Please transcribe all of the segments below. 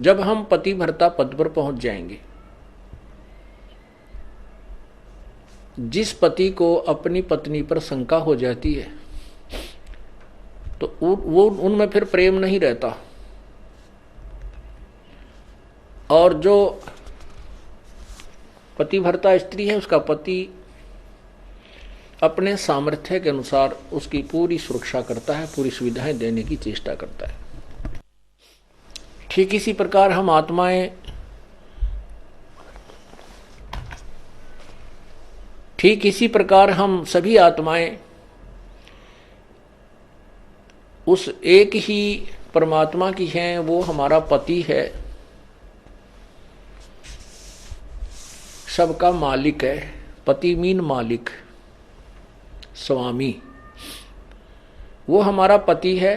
जब हम पतिव्रता पद पर पहुंच जाएंगे, जिस पति को अपनी पत्नी पर शंका हो जाती है तो वो उनमें फिर प्रेम नहीं रहता, और जो पतिव्रता स्त्री है उसका पति अपने सामर्थ्य के अनुसार उसकी पूरी सुरक्षा करता है, पूरी सुविधाएं देने की चेष्टा करता है। ठीक इसी प्रकार हम आत्माएं, ठीक इसी प्रकार हम सभी आत्माएं उस एक ही परमात्मा की हैं, वो हमारा पति है, सबका मालिक है। पति मीन मालिक, स्वामी, वो हमारा पति है।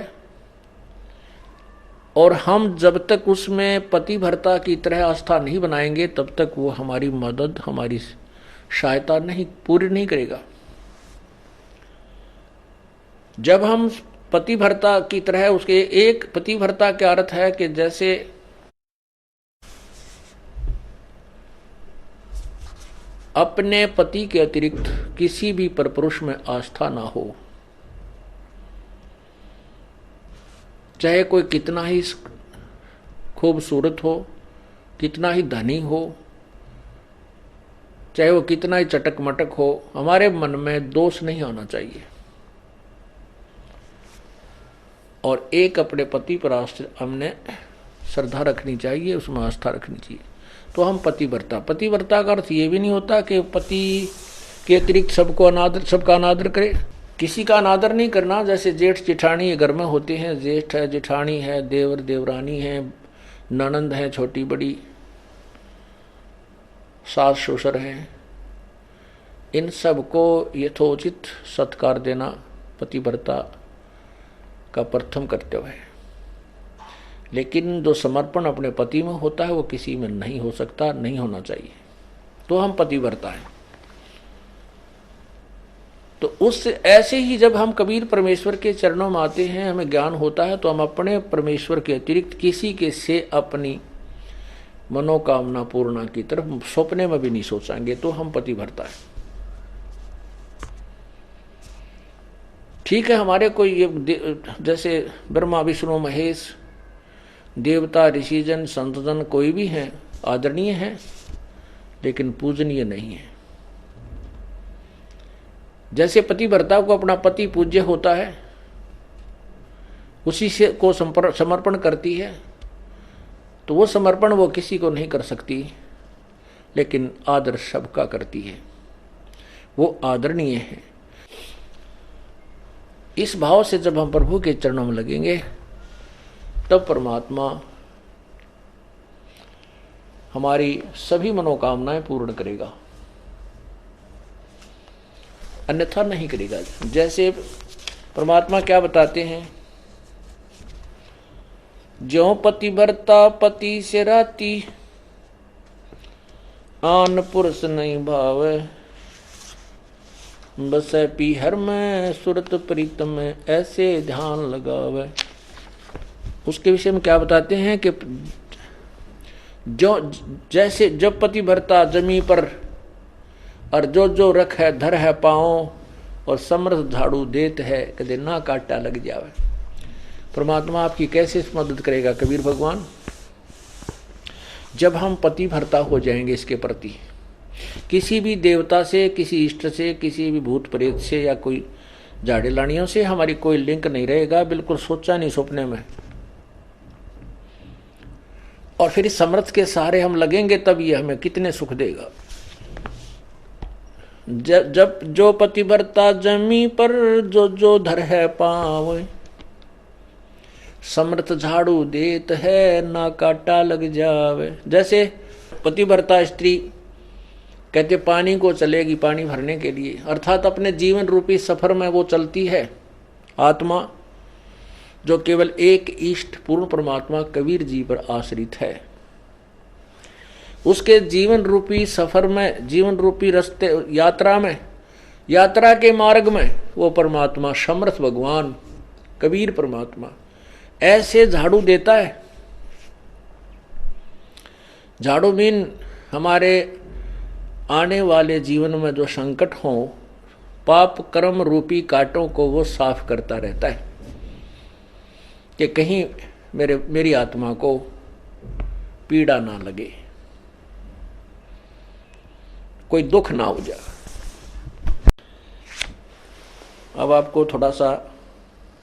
और हम जब तक उसमें पतिव्रता की तरह आस्था नहीं बनाएंगे तब तक वो हमारी मदद, हमारी सहायता नहीं पूरी नहीं करेगा। जब हम पतिव्रता की तरह उसके, एक पतिव्रता का अर्थ है कि जैसे अपने पति के अतिरिक्त किसी भी परपुरुष में आस्था ना हो, चाहे कोई कितना ही खूबसूरत हो, कितना ही धनी हो, चाहे वो कितना ही चटक मटक हो, हमारे मन में दोष नहीं आना चाहिए। और एक अपने पति पर हमने श्रद्धा रखनी चाहिए, उसमें आस्था रखनी चाहिए, तो हम पतिव्रता। पतिव्रता का अर्थ ये भी नहीं होता कि पति के अतिरिक्त सबका अनादर करे, किसी का अनादर नहीं करना। जैसे जेठ जेठानी घर में होते हैं, जेठ है, जेठानी है, देवर देवरानी है, ननंद है छोटी बड़ी, सास ससुर हैं, इन सबको यथोचित सत्कार देना पतिव्रता का प्रथम कर्तव्य है। लेकिन जो समर्पण अपने पति में होता है वो किसी में नहीं हो सकता, नहीं होना चाहिए, तो हम पतिव्रता हैं। तो उस ऐसे ही जब हम कबीर परमेश्वर के चरणों में आते हैं, हमें ज्ञान होता है, तो हम अपने परमेश्वर के अतिरिक्त किसी के से अपनी मनोकामना पूर्णा की तरफ सपने में भी नहीं सोचेंगे, तो हम पतिव्रता है। ठीक है, हमारे कोई जैसे ब्रह्मा विष्णु महेश, देवता ऋषिजन संतजन कोई भी हैं, आदरणीय हैं, लेकिन पूजनीय नहीं है। जैसे पतिव्रता को अपना पति पूज्य होता है, उसी से को समर्पण करती है, तो वो समर्पण वो किसी को नहीं कर सकती, लेकिन आदर सबका करती है, वो आदरणीय है। इस भाव से जब हम प्रभु के चरणों में लगेंगे तब परमात्मा हमारी सभी मनोकामनाएं पूर्ण करेगा, अन्यथा नहीं करेगा। जैसे परमात्मा क्या बताते हैं, ज्यों पतिव्रता पति से राती, आन पुरुष नहीं भावे, बसे पीहर में सुरत प्रीतम में, ऐसे ध्यान लगावे। उसके विषय में क्या बताते हैं कि जो जैसे जब पतिव्रता जमी पर और जो जो रख है धर है पाँव, और समर्थ झाड़ू देत है कदे ना काटा लग जावे। परमात्मा आपकी कैसे मदद करेगा कबीर भगवान? जब हम पतिव्रता हो जाएंगे इसके प्रति, किसी भी देवता से, किसी इष्ट से, किसी भी भूत प्रेत से या कोई झाड़े लानियों से हमारी कोई लिंक नहीं रहेगा, बिल्कुल सोचा नहीं सपने में। और फिर इस समर्थ के सहारे हम लगेंगे तब ये हमें कितने सुख देगा। जब जो पतिव्रता जमी पर जो जो धर है पाँव, समर्थ झाड़ू देत है ना काटा लग जावे। जैसे पतिव्रता स्त्री कहते पानी को चलेगी पानी भरने के लिए, अर्थात अपने जीवन रूपी सफर में वो चलती है आत्मा, जो केवल एक इष्ट पूर्ण परमात्मा कबीर जी पर आश्रित है। उसके जीवन रूपी सफर में, जीवन रूपी रास्ते यात्रा में, यात्रा के मार्ग में वो परमात्मा समर्थ भगवान कबीर परमात्मा ऐसे झाड़ू देता है झाड़ू मीन हमारे आने वाले जीवन में जो संकट हो, पाप कर्म रूपी कांटों को वो साफ करता रहता है कि कहीं मेरी आत्मा को पीड़ा ना लगे, कोई दुख ना हो जाए। अब आपको थोड़ा सा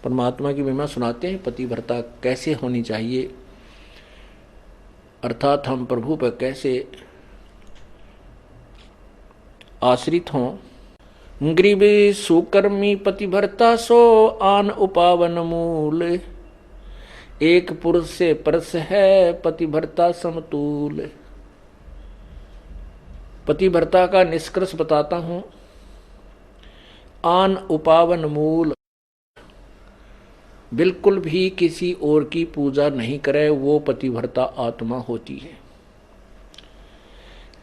परमात्मा की महिमा सुनाते हैं, पतिव्रता कैसे होनी चाहिए, अर्थात हम प्रभु पर कैसे आश्रित हों। गरीबी सुकर्मी पतिव्रता सो आन उपावन मूल, एक पुरुष से परस है पतिव्रता समतूल। पतिव्रता का निष्कर्ष बताता हूं। आन उपावन मूल, बिल्कुल भी किसी और की पूजा नहीं करे, वो पतिव्रता आत्मा होती है।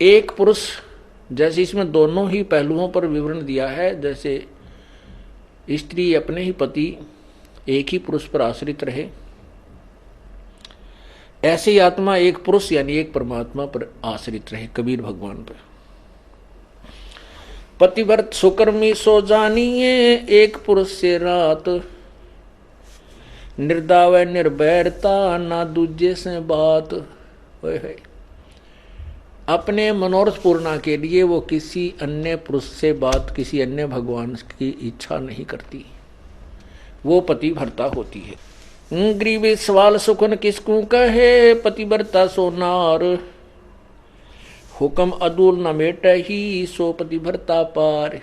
एक पुरुष, जैसे इसमें दोनों ही पहलुओं पर विवरण दिया है, जैसे स्त्री अपने ही पति एक ही पुरुष पर आश्रित रहे, ऐसे ही आत्मा एक पुरुष यानी एक परमात्मा पर आश्रित रहे, कबीर भगवान पर। पतिव्रत सुकर्मी सो जानिए, एक पुरुष से रात, निर्दाव निर्भैरता ना दूजे से बात। अपने मनोरथ पूर्णा के लिए वो किसी अन्य पुरुष से बात, किसी अन्य भगवान की इच्छा नहीं करती, वो पतिव्रता होती है। गरीबी सवाल सुखन किसकू कहे, पतिव्रता सो नार, हुक्म अदूल न मेट ही सो पतिव्रता पार।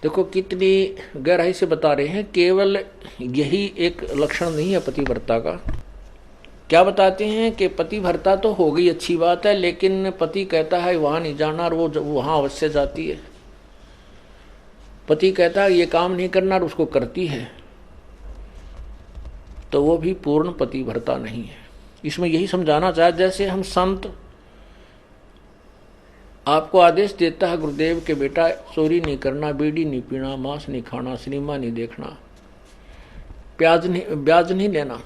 देखो कितनी गहराई से बता रहे हैं, केवल यही एक लक्षण नहीं है पतिव्रता का। क्या बताते हैं कि पतिव्रता तो हो गई, अच्छी बात है, लेकिन पति कहता है वहां नहीं जाना और वो वहां अवश्य जाती है। पति कहता है ये काम नहीं करना और उसको करती है, तो वो भी पूर्ण पतिव्रता नहीं है। इसमें यही समझाना चाहे, जैसे हम संत आपको आदेश देता है गुरुदेव के बेटा चोरी नहीं करना, बीड़ी नहीं पीना, मांस नहीं खाना, सिनेमा नहीं देखना, ब्याज नहीं लेना,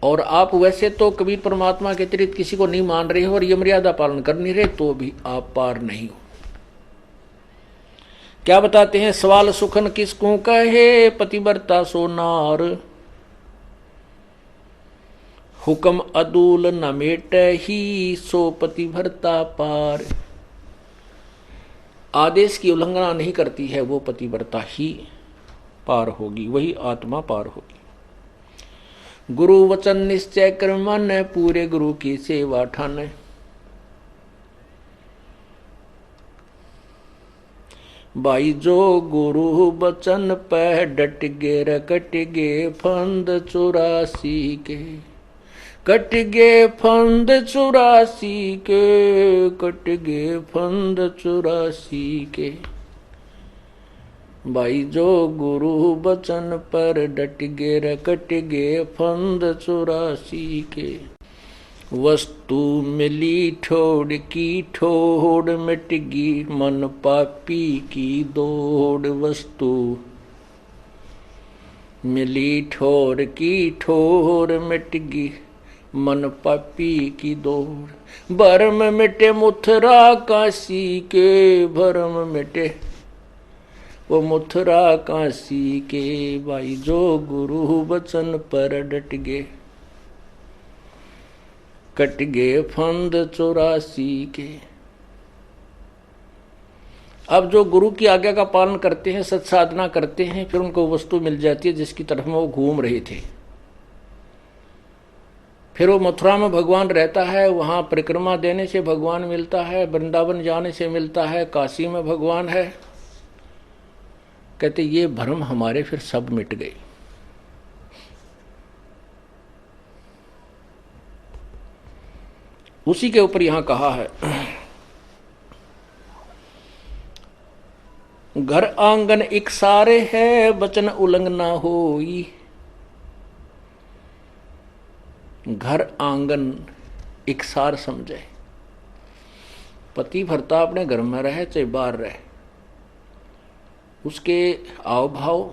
और आप वैसे तो कबीर परमात्मा के अतिरिक्त किसी को नहीं मान रहे हो और ये मर्यादा पालन कर नहीं रहे, तो भी आप पार नहीं हो। क्या बताते हैं, सवाल सुखन किसको कहे, पतिव्रता सो नार, हुक्म अदूल न मेट ही सो पतिव्रता पार। आदेश की उल्लंघना नहीं करती है, वो पतिव्रता ही पार होगी, वही आत्मा पार होगी। गुरु वचन निश्चय कर मन, पूरे गुरु की सेवा ठान। भाई जो गुरु वचन पे डट गे रकट गे फंद 84 के, कट गे फंद 84 के, कट गे फंद 84 के। भाई जो गुरु वचन पर डट गे रकट गे फंद 84 के। वस्तु मिली ठोड़ की ठोड़ मिट गी, मन पापी की दौड़। वस्तु मिली ठोर की ठोर मिट गी, मन पापी की दौड़। भरम मिटे मुथरा काशी के, भरम मिटे वो मुथरा काशी के। भाई जो गुरु वचन पर डट गे, कट गे फंद 84 के। अब जो गुरु की आज्ञा का पालन करते हैं, सत्साधना करते हैं, फिर उनको वस्तु मिल जाती है जिसकी तरफ में वो घूम रहे थे। फिर वो मथुरा में भगवान रहता है, वहां परिक्रमा देने से भगवान मिलता है, वृंदावन जाने से मिलता है, काशी में भगवान है। कहते ये भ्रम हमारे फिर सब मिट गए। उसी के ऊपर यहां कहा है, घर आंगन एक सारे है, वचन उल्लंघना होई। घर आंगन एक सार समझे, पतिव्रता अपने घर में रहे चाहे बाहर रहे, उसके आव भाव,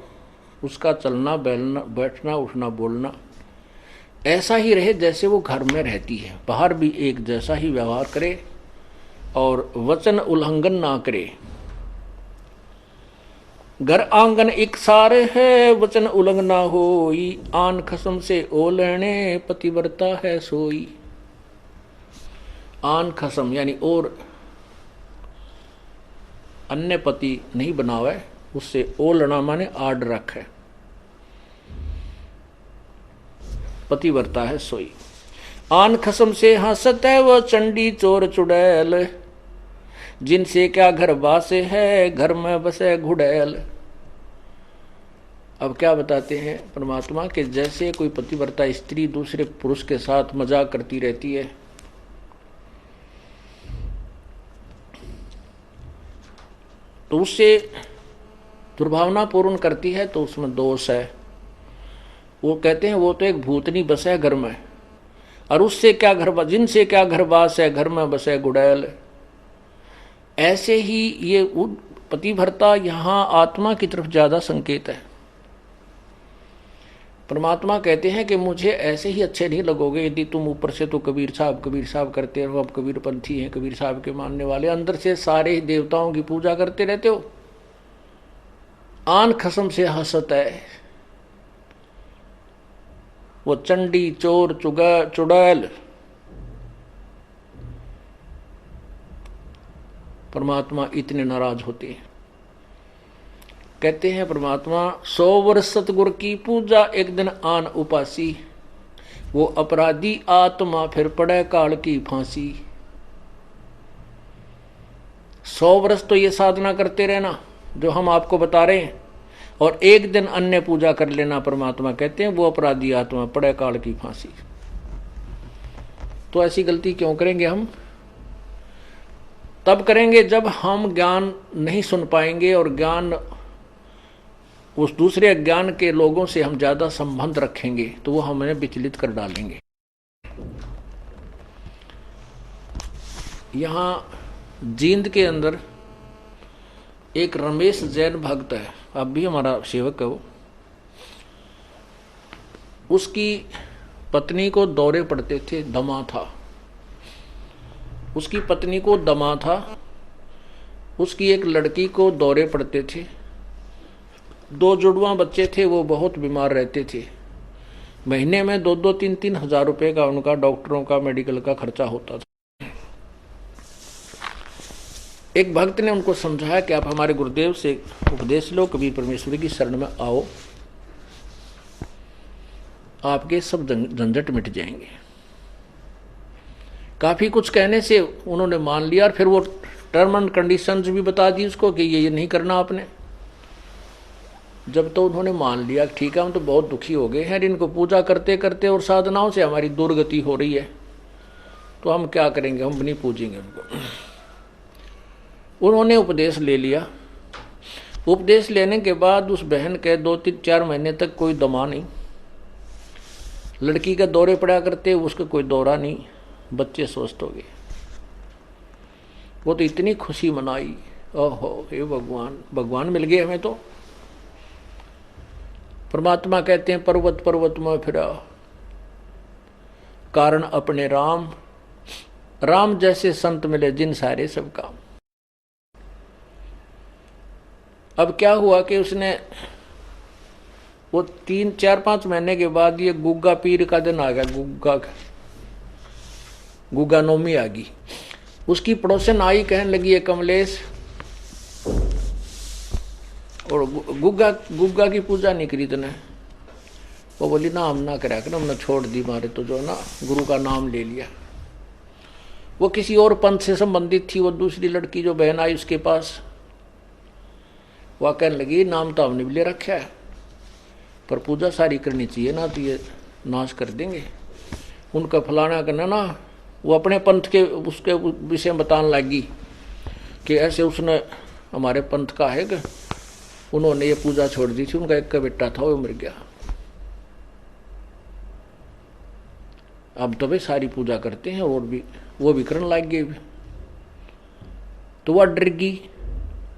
उसका चलना बैठना उठना बोलना, ऐसा ही रहे जैसे वो घर में रहती है, बाहर भी एक जैसा ही व्यवहार करे और वचन उल्लंघन ना करे। घर आंगन एक सारे है, वचन उल्लंघन ना होई, आन खसम से ओलने पतिव्रता है सोई। आन खसम यानी और अन्य पति नहीं बनावे, उससे ओलना माने आड रखे, पतिव्रता है सोई। आन खसम से हंसत है वो चंडी चोर चुड़ैल, जिनसे क्या घर बासे है, घर में बसे घुड़ैल। अब क्या बताते हैं परमात्मा के, जैसे कोई पतिव्रता स्त्री दूसरे पुरुष के साथ मजाक करती रहती है, तो उससे दुर्भावना पूर्ण करती है, तो उसमें दोष है। वो कहते हैं वो तो एक भूतनी बस है घर में, और उससे क्या घर, जिनसे क्या घर बास है, घर में बसे गुड़ैल। ऐसे ही ये पतिव्रता यहाँ आत्मा की तरफ ज्यादा संकेत है। परमात्मा कहते हैं कि मुझे ऐसे ही अच्छे नहीं लगोगे यदि तुम ऊपर से तो कबीर साहब करते हो, अब कबीर पंथी हैं, कबीर साहब के मानने वाले, अंदर से सारे ही देवताओं की पूजा करते रहते हो। आन खसम से हंसत है वो चंडी चोर चुड़ैल। परमात्मा इतने नाराज होते हैं। कहते हैं परमात्मा 100 वर्ष सतगुरु की पूजा, एक दिन आन उपासी, वो अपराधी आत्मा फिर पड़े काल की फांसी। 100 वर्ष तो ये साधना करते रहना जो हम आपको बता रहे हैं, और एक दिन अन्य पूजा कर लेना, परमात्मा कहते हैं वो अपराधी आत्मा पड़े काल की फांसी। तो ऐसी गलती क्यों करेंगे हम? तब करेंगे जब हम ज्ञान नहीं सुन पाएंगे, और ज्ञान उस दूसरे ज्ञान के लोगों से हम ज्यादा संबंध रखेंगे, तो वो हमें विचलित कर डालेंगे। यहां जींद के अंदर एक रमेश जैन भक्त है, अब भी हमारा सेवक है वो। उसकी पत्नी को दौरे पड़ते थे, दमा था उसकी पत्नी को, दमा था उसकी। एक लड़की को दौरे पड़ते थे, 2 जुड़वा बच्चे थे, वो बहुत बीमार रहते थे। महीने में 2-2, 3-3 हजार रुपए का उनका डॉक्टरों का, मेडिकल का खर्चा होता था। एक भक्त ने उनको समझाया कि आप हमारे गुरुदेव से उपदेश लो, कबीर परमेश्वर की शरण में आओ, आपके सब झंझट मिट जाएंगे। काफी कुछ कहने से उन्होंने मान लिया, और फिर वो टर्म एंड कंडीशंस भी बता दी उसको कि ये नहीं करना आपने। जब तो उन्होंने मान लिया ठीक है, हम तो बहुत दुखी हो गए हैं इनको पूजा करते करते, और साधनाओं से हमारी दुर्गति हो रही है, तो हम क्या करेंगे, हम नहीं पूजेंगे उनको। उन्होंने उपदेश ले लिया। उपदेश लेने के बाद उस बहन के 2-3-4 महीने तक कोई दमा नहीं, लड़की का दौरे पड़ा करते, उसका कोई दौरा नहीं, बच्चे स्वस्थ हो गए। वो तो इतनी खुशी मनाई, ओहो हे भगवान, भगवान मिल गए हमें तो। परमात्मा कहते हैं पर्वत पर्वत में फिरा, कारण अपने राम, राम जैसे संत मिले जिन सारे सब काम। अब क्या हुआ कि उसने वो 3-4-5 महीने के बाद ये गुग्गा पीर का दिन आ गया, गुग्गा नौमी आ गई। उसकी पड़ोसन आई, कहने लगी है कमलेश, और गुग्गा की पूजा नहीं करी तूने? वो बोली ना हम ना करा कर, हमने छोड़ दी, मारे तो जो ना गुरु का नाम ले लिया। वो किसी और पंथ से संबंधित थी, वो दूसरी लड़की जो बहन आई उसके पास, वह कहने लगी नाम तो हमने भी ले रखा है, पर पूजा सारी करनी चाहिए ना, तो ये नाश कर देंगे। उनका फलाना करना ना, वो अपने पंथ के उसके विषय में बताने लगी कि ऐसे उसने हमारे पंथ का है कि उन्होंने ये पूजा छोड़ दी थी, उनका एक का बेटा था वो मर गया, अब तो भाई सारी पूजा करते हैं, और भी वो भी करने लग गए। तो वह डर गई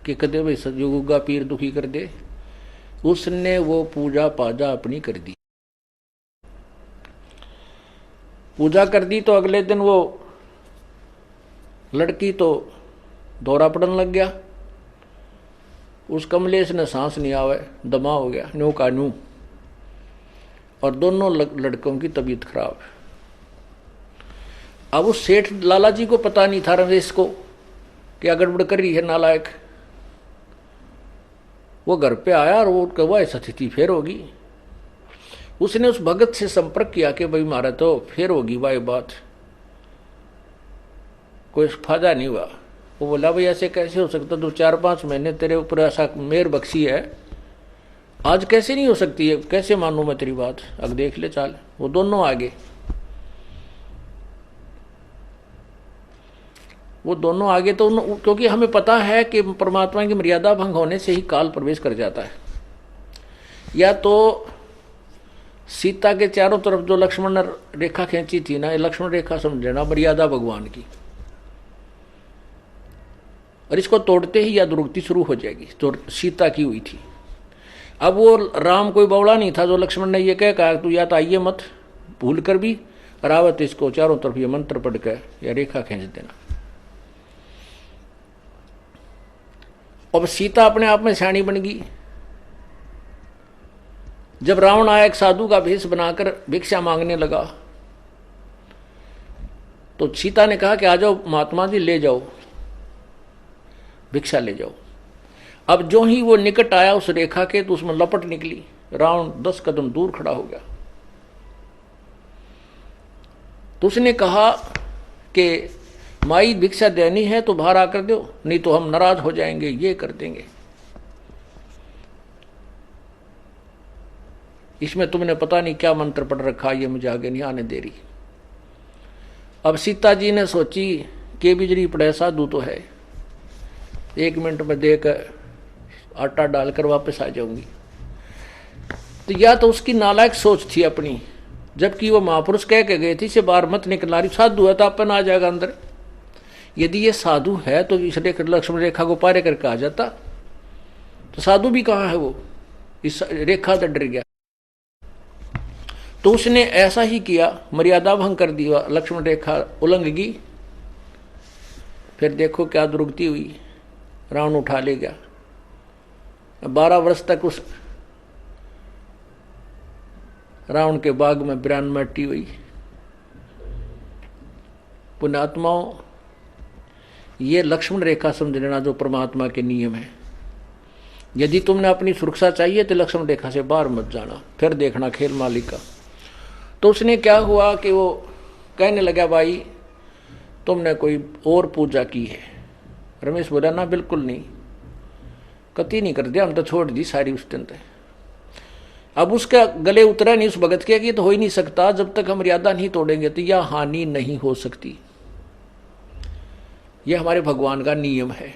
कि कदे भाई सजो गुग्गा पीर दुखी कर दे, उसने वो पूजा पाजा अपनी कर दी। पूजा कर दी तो अगले दिन वो लड़की तो दौरा पड़ने लग गया। उस कमलेश ने सांस नहीं आवे, दमा हो गया न्यू का न्यू, और दोनों लड़कों की तबीयत खराब। अब उस सेठ लाला जी को पता नहीं था रमेश को क्या गड़बड़ कर रही है नालायक। वो घर पे आया और वो कहा ऐसा स्थिति फिर होगी। उसने उस भगत से संपर्क किया कि भाई मारा तो फिर होगी भाई बात, कोई फायदा नहीं हुआ। वो बोला भाई ऐसे कैसे हो सकता, तो 4-5 महीने तेरे ऊपर ऐसा मेहर बख्शी है, आज कैसे नहीं हो सकती है, कैसे मानूं मैं तेरी बात, अब देख ले चाल। वो दोनों आगे, वो दोनों आगे तो क्योंकि हमें पता है कि परमात्मा की मर्यादा भंग होने से ही काल प्रवेश कर जाता है। या तो सीता के चारों तरफ जो लक्ष्मण ने रेखा खींची थी ना, ये लक्ष्मण रेखा समझना मर्यादा भगवान की, और इसको तोड़ते ही या दुर्गति शुरू हो जाएगी, तो सीता की हुई थी। अब वो राम कोई बवड़ा नहीं था जो लक्ष्मण ने ये कहा तू या तो आइए मत भूल कर भी, रावत इसको चारों तरफ ये मंत्र पढ़ कर या रेखा खींच देना। अब सीता अपने आप में सियाणी बन गई। जब रावण आया एक साधु का भेष बनाकर भिक्षा मांगने लगा, तो सीता ने कहा कि आ जाओ महात्मा जी, ले जाओ भिक्षा ले जाओ। अब जो ही वो निकट आया उस रेखा के, तो उसमें लपट निकली, रावण 10 कदम दूर खड़ा हो गया। तो उसने कहा कि माई भिक्षा देनी है तो बाहर आकर दो, नहीं तो हम नाराज हो जाएंगे, ये कर देंगे। इसमें तुमने पता नहीं क्या मंत्र पढ़ रखा, ये मुझे आगे नहीं आने दे रही। अब सीता जी ने सोची कि बिजली पड़े साधु तो है, 1 मिनट में देकर आटा डालकर वापस आ जाऊंगी। तो या तो उसकी नालायक सोच थी अपनी, जबकि वो महापुरुष कह के गए थे इसे बाहर मत निकलना रही, साधु है तो अपन आ जाएगा अंदर। यदि ये साधु है तो इस लक्ष्मण रेखा को पार करके आ जाता, तो साधु भी कहाँ है वो, इस रेखा से डर गया। तो उसने ऐसा ही किया, मर्यादा भंग कर दिया, लक्ष्मण रेखा उल्लंघ गई। फिर देखो क्या दुर्गति हुई, रावण उठा ले गया। 12 वर्ष तक उस रावण के बाग में बिरान मट्टी हुई। पुण्यात्माओं, ये लक्ष्मण रेखा समझ लेना जो परमात्मा के नियम है। यदि तुमने अपनी सुरक्षा चाहिए तो लक्ष्मण रेखा से बाहर मत जाना, फिर देखना खेल मालिक का। तो उसने क्या हुआ कि वो कहने लगा भाई तुमने कोई और पूजा की है। रमेश बोला ना बिल्कुल नहीं, कति नहीं कर दिया, हम तो छोड़ दी सारी उस दिन। अब उसका गले उतरा नहीं उस भगत के कि तो हो ही नहीं सकता, जब तक हम मर्यादा नहीं तोड़ेंगे तो यह हानि नहीं हो सकती, यह हमारे भगवान का नियम है।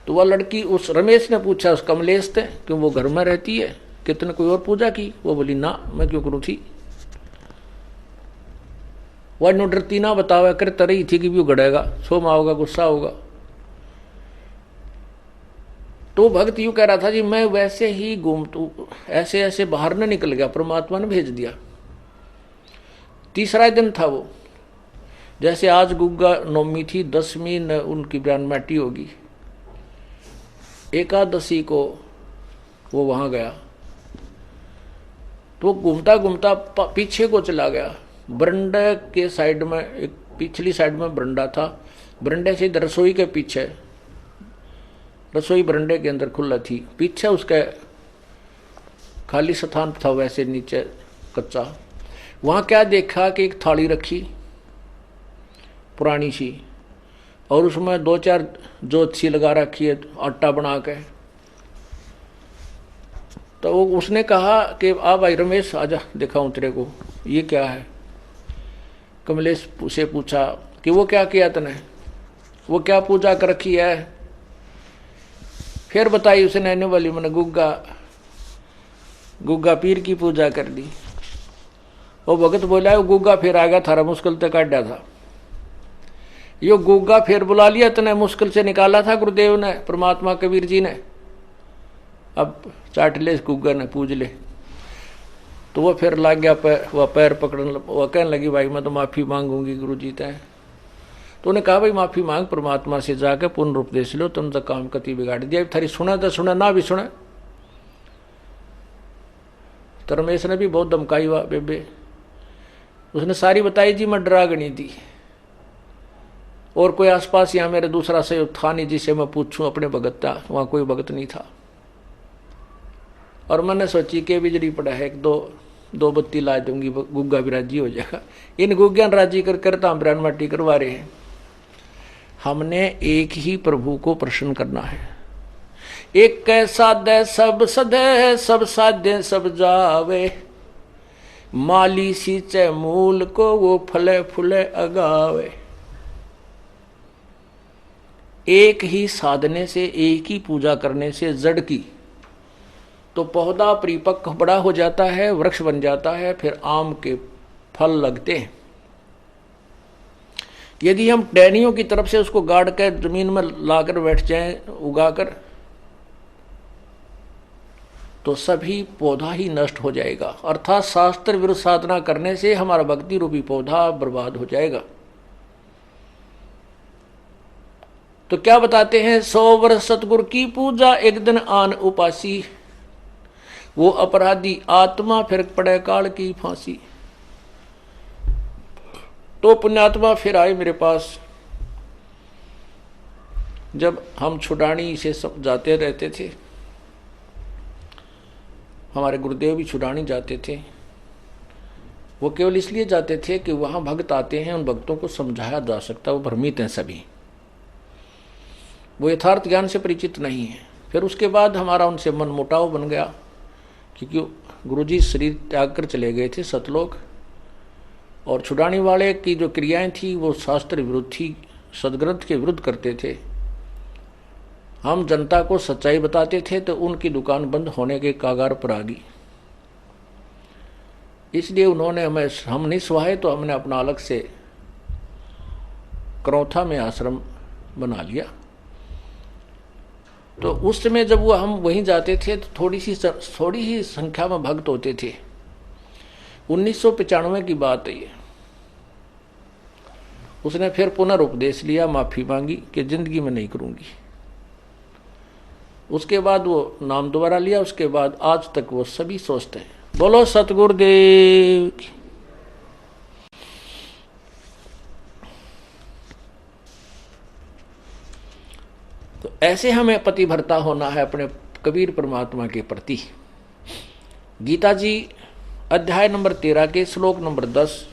तो वह लड़की उस रमेश ने पूछा उस कमलेश से क्यों वो घर में रहती है, कितने कोई और पूजा की? वो बोली ना, मैं क्यों करूँ थी। वह नो डरती ना बतावा कर तरही थी कि भी गड़ेगा, सोमा होगा, गुस्सा होगा। तो भक्त यूं कह रहा था जी मैं वैसे ही घूमतू ऐसे ऐसे बाहर न निकल गया, परमात्मा ने भेज दिया। तीसरा दिन था वो, जैसे आज गुग्गा नवमी थी, 10वीं न उनकी ब्राह्मटी होगी, एकादशी को वो वहां गया। तो घूमता घूमता पीछे को चला गया। बरंडे के साइड में एक पिछली साइड में बरंडा था, बरंडे से रसोई के पीछे, रसोई बरंडे के अंदर खुला थी, पीछे उसके खाली स्थान था, वैसे नीचे कच्चा। वहाँ क्या देखा कि एक थाली रखी पुरानी सी, और उसमें 2-4 जोत सी लगा रखी है आटा बना के। तो उसने कहा कि आ भाई रमेश आजा दिखाऊं तेरे को, ये क्या है। कमलेश से पूछा कि वो क्या किया तने, वो क्या पूजा कर रखी है। फिर बताई उसने, आने वाली मैंने गुग्गा पीर की पूजा कर दी। वो भगत बोला वो गुग्गा फिर आ गया, थारा मुश्किल से काटा था। यो गुग्गा फिर बुला लिया तने, मुश्किल से निकाला था गुरुदेव ने, परमात्मा कबीर जी ने। अब चाट ले इस गुग्गा ने, पूज ले। तो वो फिर लग गया वह पैर पकड़ने, वह कहने लगी भाई मैं तो माफ़ी मांगूंगी गुरुजी तय। तो उन्हें कहा भाई माफ़ी मांग, परमात्मा से जाकर पूर्ण उपदेश लो, तुम तो काम कति बिगाड़ दिया, थारी सुना तो सुना, ना भी सुना। तो रमेश ने भी बहुत धमकाई हुआ बेबे, उसने सारी बताई जी मैं डरागनी थी, और कोई आसपास यहाँ मेरे दूसरा सहयोग था नहीं जिसे मैं पूछूं अपने भगत था, वहाँ कोई भगत नहीं था। और मैंने सोची कि बिजली पड़ा है, एक दो बत्ती ला दूंगी, गुग्गा भी राजी हो जाएगा। इन गुग्गान राजी कर तांबरान माटी करवा रहे हैं। हमने एक ही प्रभु को प्रसन्न करना है। एक साधे सब सदे, सब साधे सब जावे, माली सींचे मूल को वो फले फूले अगावे। एक ही साधने से, एक ही पूजा करने से जड़ की तो पौधा परिपक्व बड़ा हो जाता है, वृक्ष बन जाता है, फिर आम के फल लगते हैं। यदि हम टहनियों की तरफ से उसको गाड़ कर जमीन में लाकर बैठ जाएं उगाकर, तो सभी पौधा ही नष्ट हो जाएगा। अर्थात शास्त्र विरुद्ध साधना करने से हमारा भक्ति रूपी पौधा बर्बाद हो जाएगा। तो क्या बताते हैं, 100 वर्ष सतगुरु की पूजा, एक दिन आन उपासी, वो अपराधी आत्मा फिर पड़े काल की फांसी। तो पुण्यात्मा फिर आए मेरे पास। जब हम छुड़ानी से जाते रहते थे, हमारे गुरुदेव भी छुड़ानी जाते थे, वो केवल इसलिए जाते थे कि वहां भक्त आते हैं, उन भक्तों को समझाया जा सकता, वो भ्रमित हैं सभी, वो यथार्थ ज्ञान से परिचित नहीं है। फिर उसके बाद हमारा उनसे मन मुटाव बन गया, क्योंकि गुरुजी शरीर त्याग कर चले गए थे सतलोक, और छुड़ाने वाले की जो क्रियाएं थी वो शास्त्र विरुद्ध थी, सदग्रंथ के विरुद्ध करते थे। हम जनता को सच्चाई बताते थे तो उनकी दुकान बंद होने के कागार पर आ गई। इसलिए उन्होंने हम नहीं सुहाए, तो हमने अपना अलग से करौथा में आश्रम बना लिया। तो उस समय जब वो हम वहीं जाते थे तो थोड़ी ही संख्या में भक्त होते थे। 1995 की बात है ये। उसने फिर पुनर्उपदेश लिया, माफी मांगी कि जिंदगी में नहीं करूंगी। उसके बाद वो नाम दोबारा लिया, उसके बाद आज तक वो सभी स्वस्थ हैं। बोलो सतगुरुदेव की। तो ऐसे हमें पतिव्रता होना है अपने कबीर परमात्मा के प्रति। गीता जी अध्याय नंबर 13 के श्लोक नंबर 10,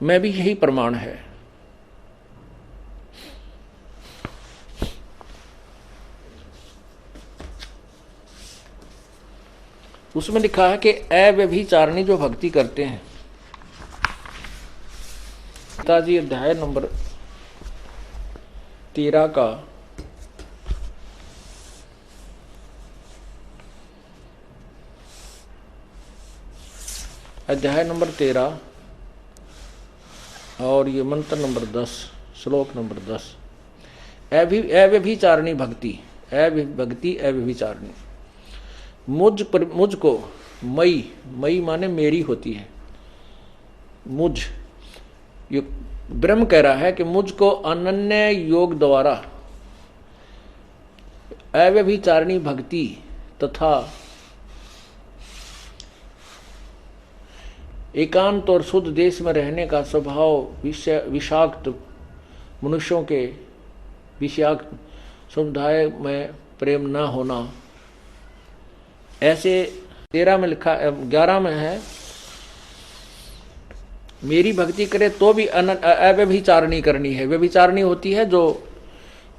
में भी यही प्रमाण है। उसमें लिखा है कि अव्यभिचारिणी जो भक्ति करते हैं, गीता जी अध्याय नंबर 13 का अध्याय नंबर 13 और ये मंत्र नंबर 10 श्लोक नंबर 10, अव्यभिचारिणी भक्ति, भक्ति अव्यभिचारिणी। मुझको मई माने मेरी होती है। मुझ ये ब्रह्म कह रहा है कि मुझको अनन्य योग द्वारा अव्यभिचारिणी भक्ति तथा एकांत और शुद्ध देश में रहने का स्वभाव विषाक्त मनुष्यों के विषाक्त समुदाय में प्रेम न होना, ऐसे 13 में लिखा, 11 में है मेरी भक्ति करे तो भी अव्यभिचारिणी करनी है। व्यभिचारिणी होती है जो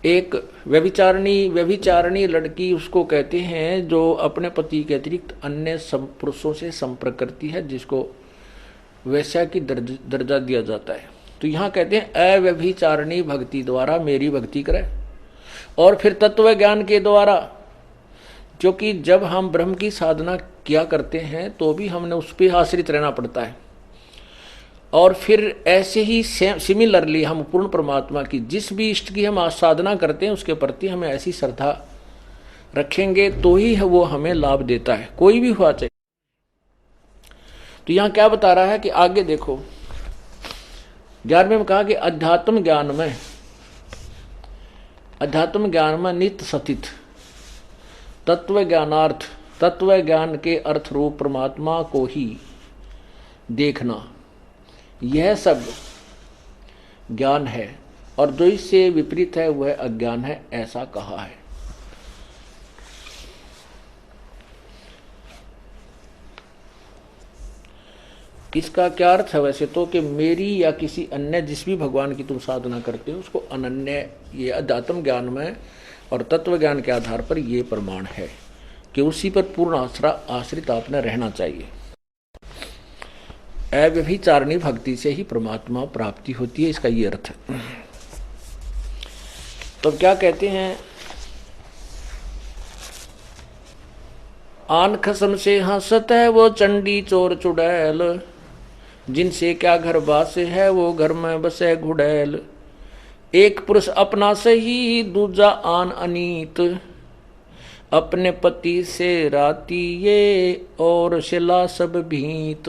एक व्यभिचारिणी लड़की उसको कहते हैं जो अपने पति के अतिरिक्त अन्य पुरुषों से संपर्क करती है, जिसको वैश्या की दर्जा दिया जाता है। तो यहाँ कहते हैं अव्यभिचारिणी भक्ति द्वारा मेरी भक्ति करे। और फिर तत्व ज्ञान के द्वारा, जो कि जब हम ब्रह्म की साधना किया करते हैं तो भी हमने उस पर आश्रित रहना पड़ता है। और फिर ऐसे ही सिमिलरली हम पूर्ण परमात्मा की जिस भी इष्ट की हम साधना करते हैं उसके प्रति हमें ऐसी श्रद्धा रखेंगे तो ही वो हमें लाभ देता है, कोई भी हुआ चाहिए। तो यहां क्या बता रहा है कि आगे देखो 11वें में कहा कि अध्यात्म ज्ञान में नित्य सतित तत्व ज्ञानार्थ, तत्व ज्ञान के अर्थ रूप परमात्मा को ही देखना, यह सब ज्ञान है, और जो इससे विपरीत है वह अज्ञान है, ऐसा कहा है। इसका क्या अर्थ है वैसे तो कि मेरी या किसी अन्य जिस भी भगवान की तुम साधना करते हो उसको अनन्य, ये अध्यात्म ज्ञान में और तत्व ज्ञान के आधार पर ये प्रमाण है कि उसी पर पूर्ण आश्रित आपने रहना चाहिए। अव्यभिचारिणी भक्ति से ही परमात्मा प्राप्ति होती है, इसका ये अर्थ है। तो क्या कहते हैं, आन खसम से हंसत है वो चंडी चोर चुड़ैल, जिनसे क्या घर बास है वो घर में बसे घुड़ैल। एक पुरुष अपना सही दूजा आन अनीत, अपने पति से राती ये और शिला सब भीत।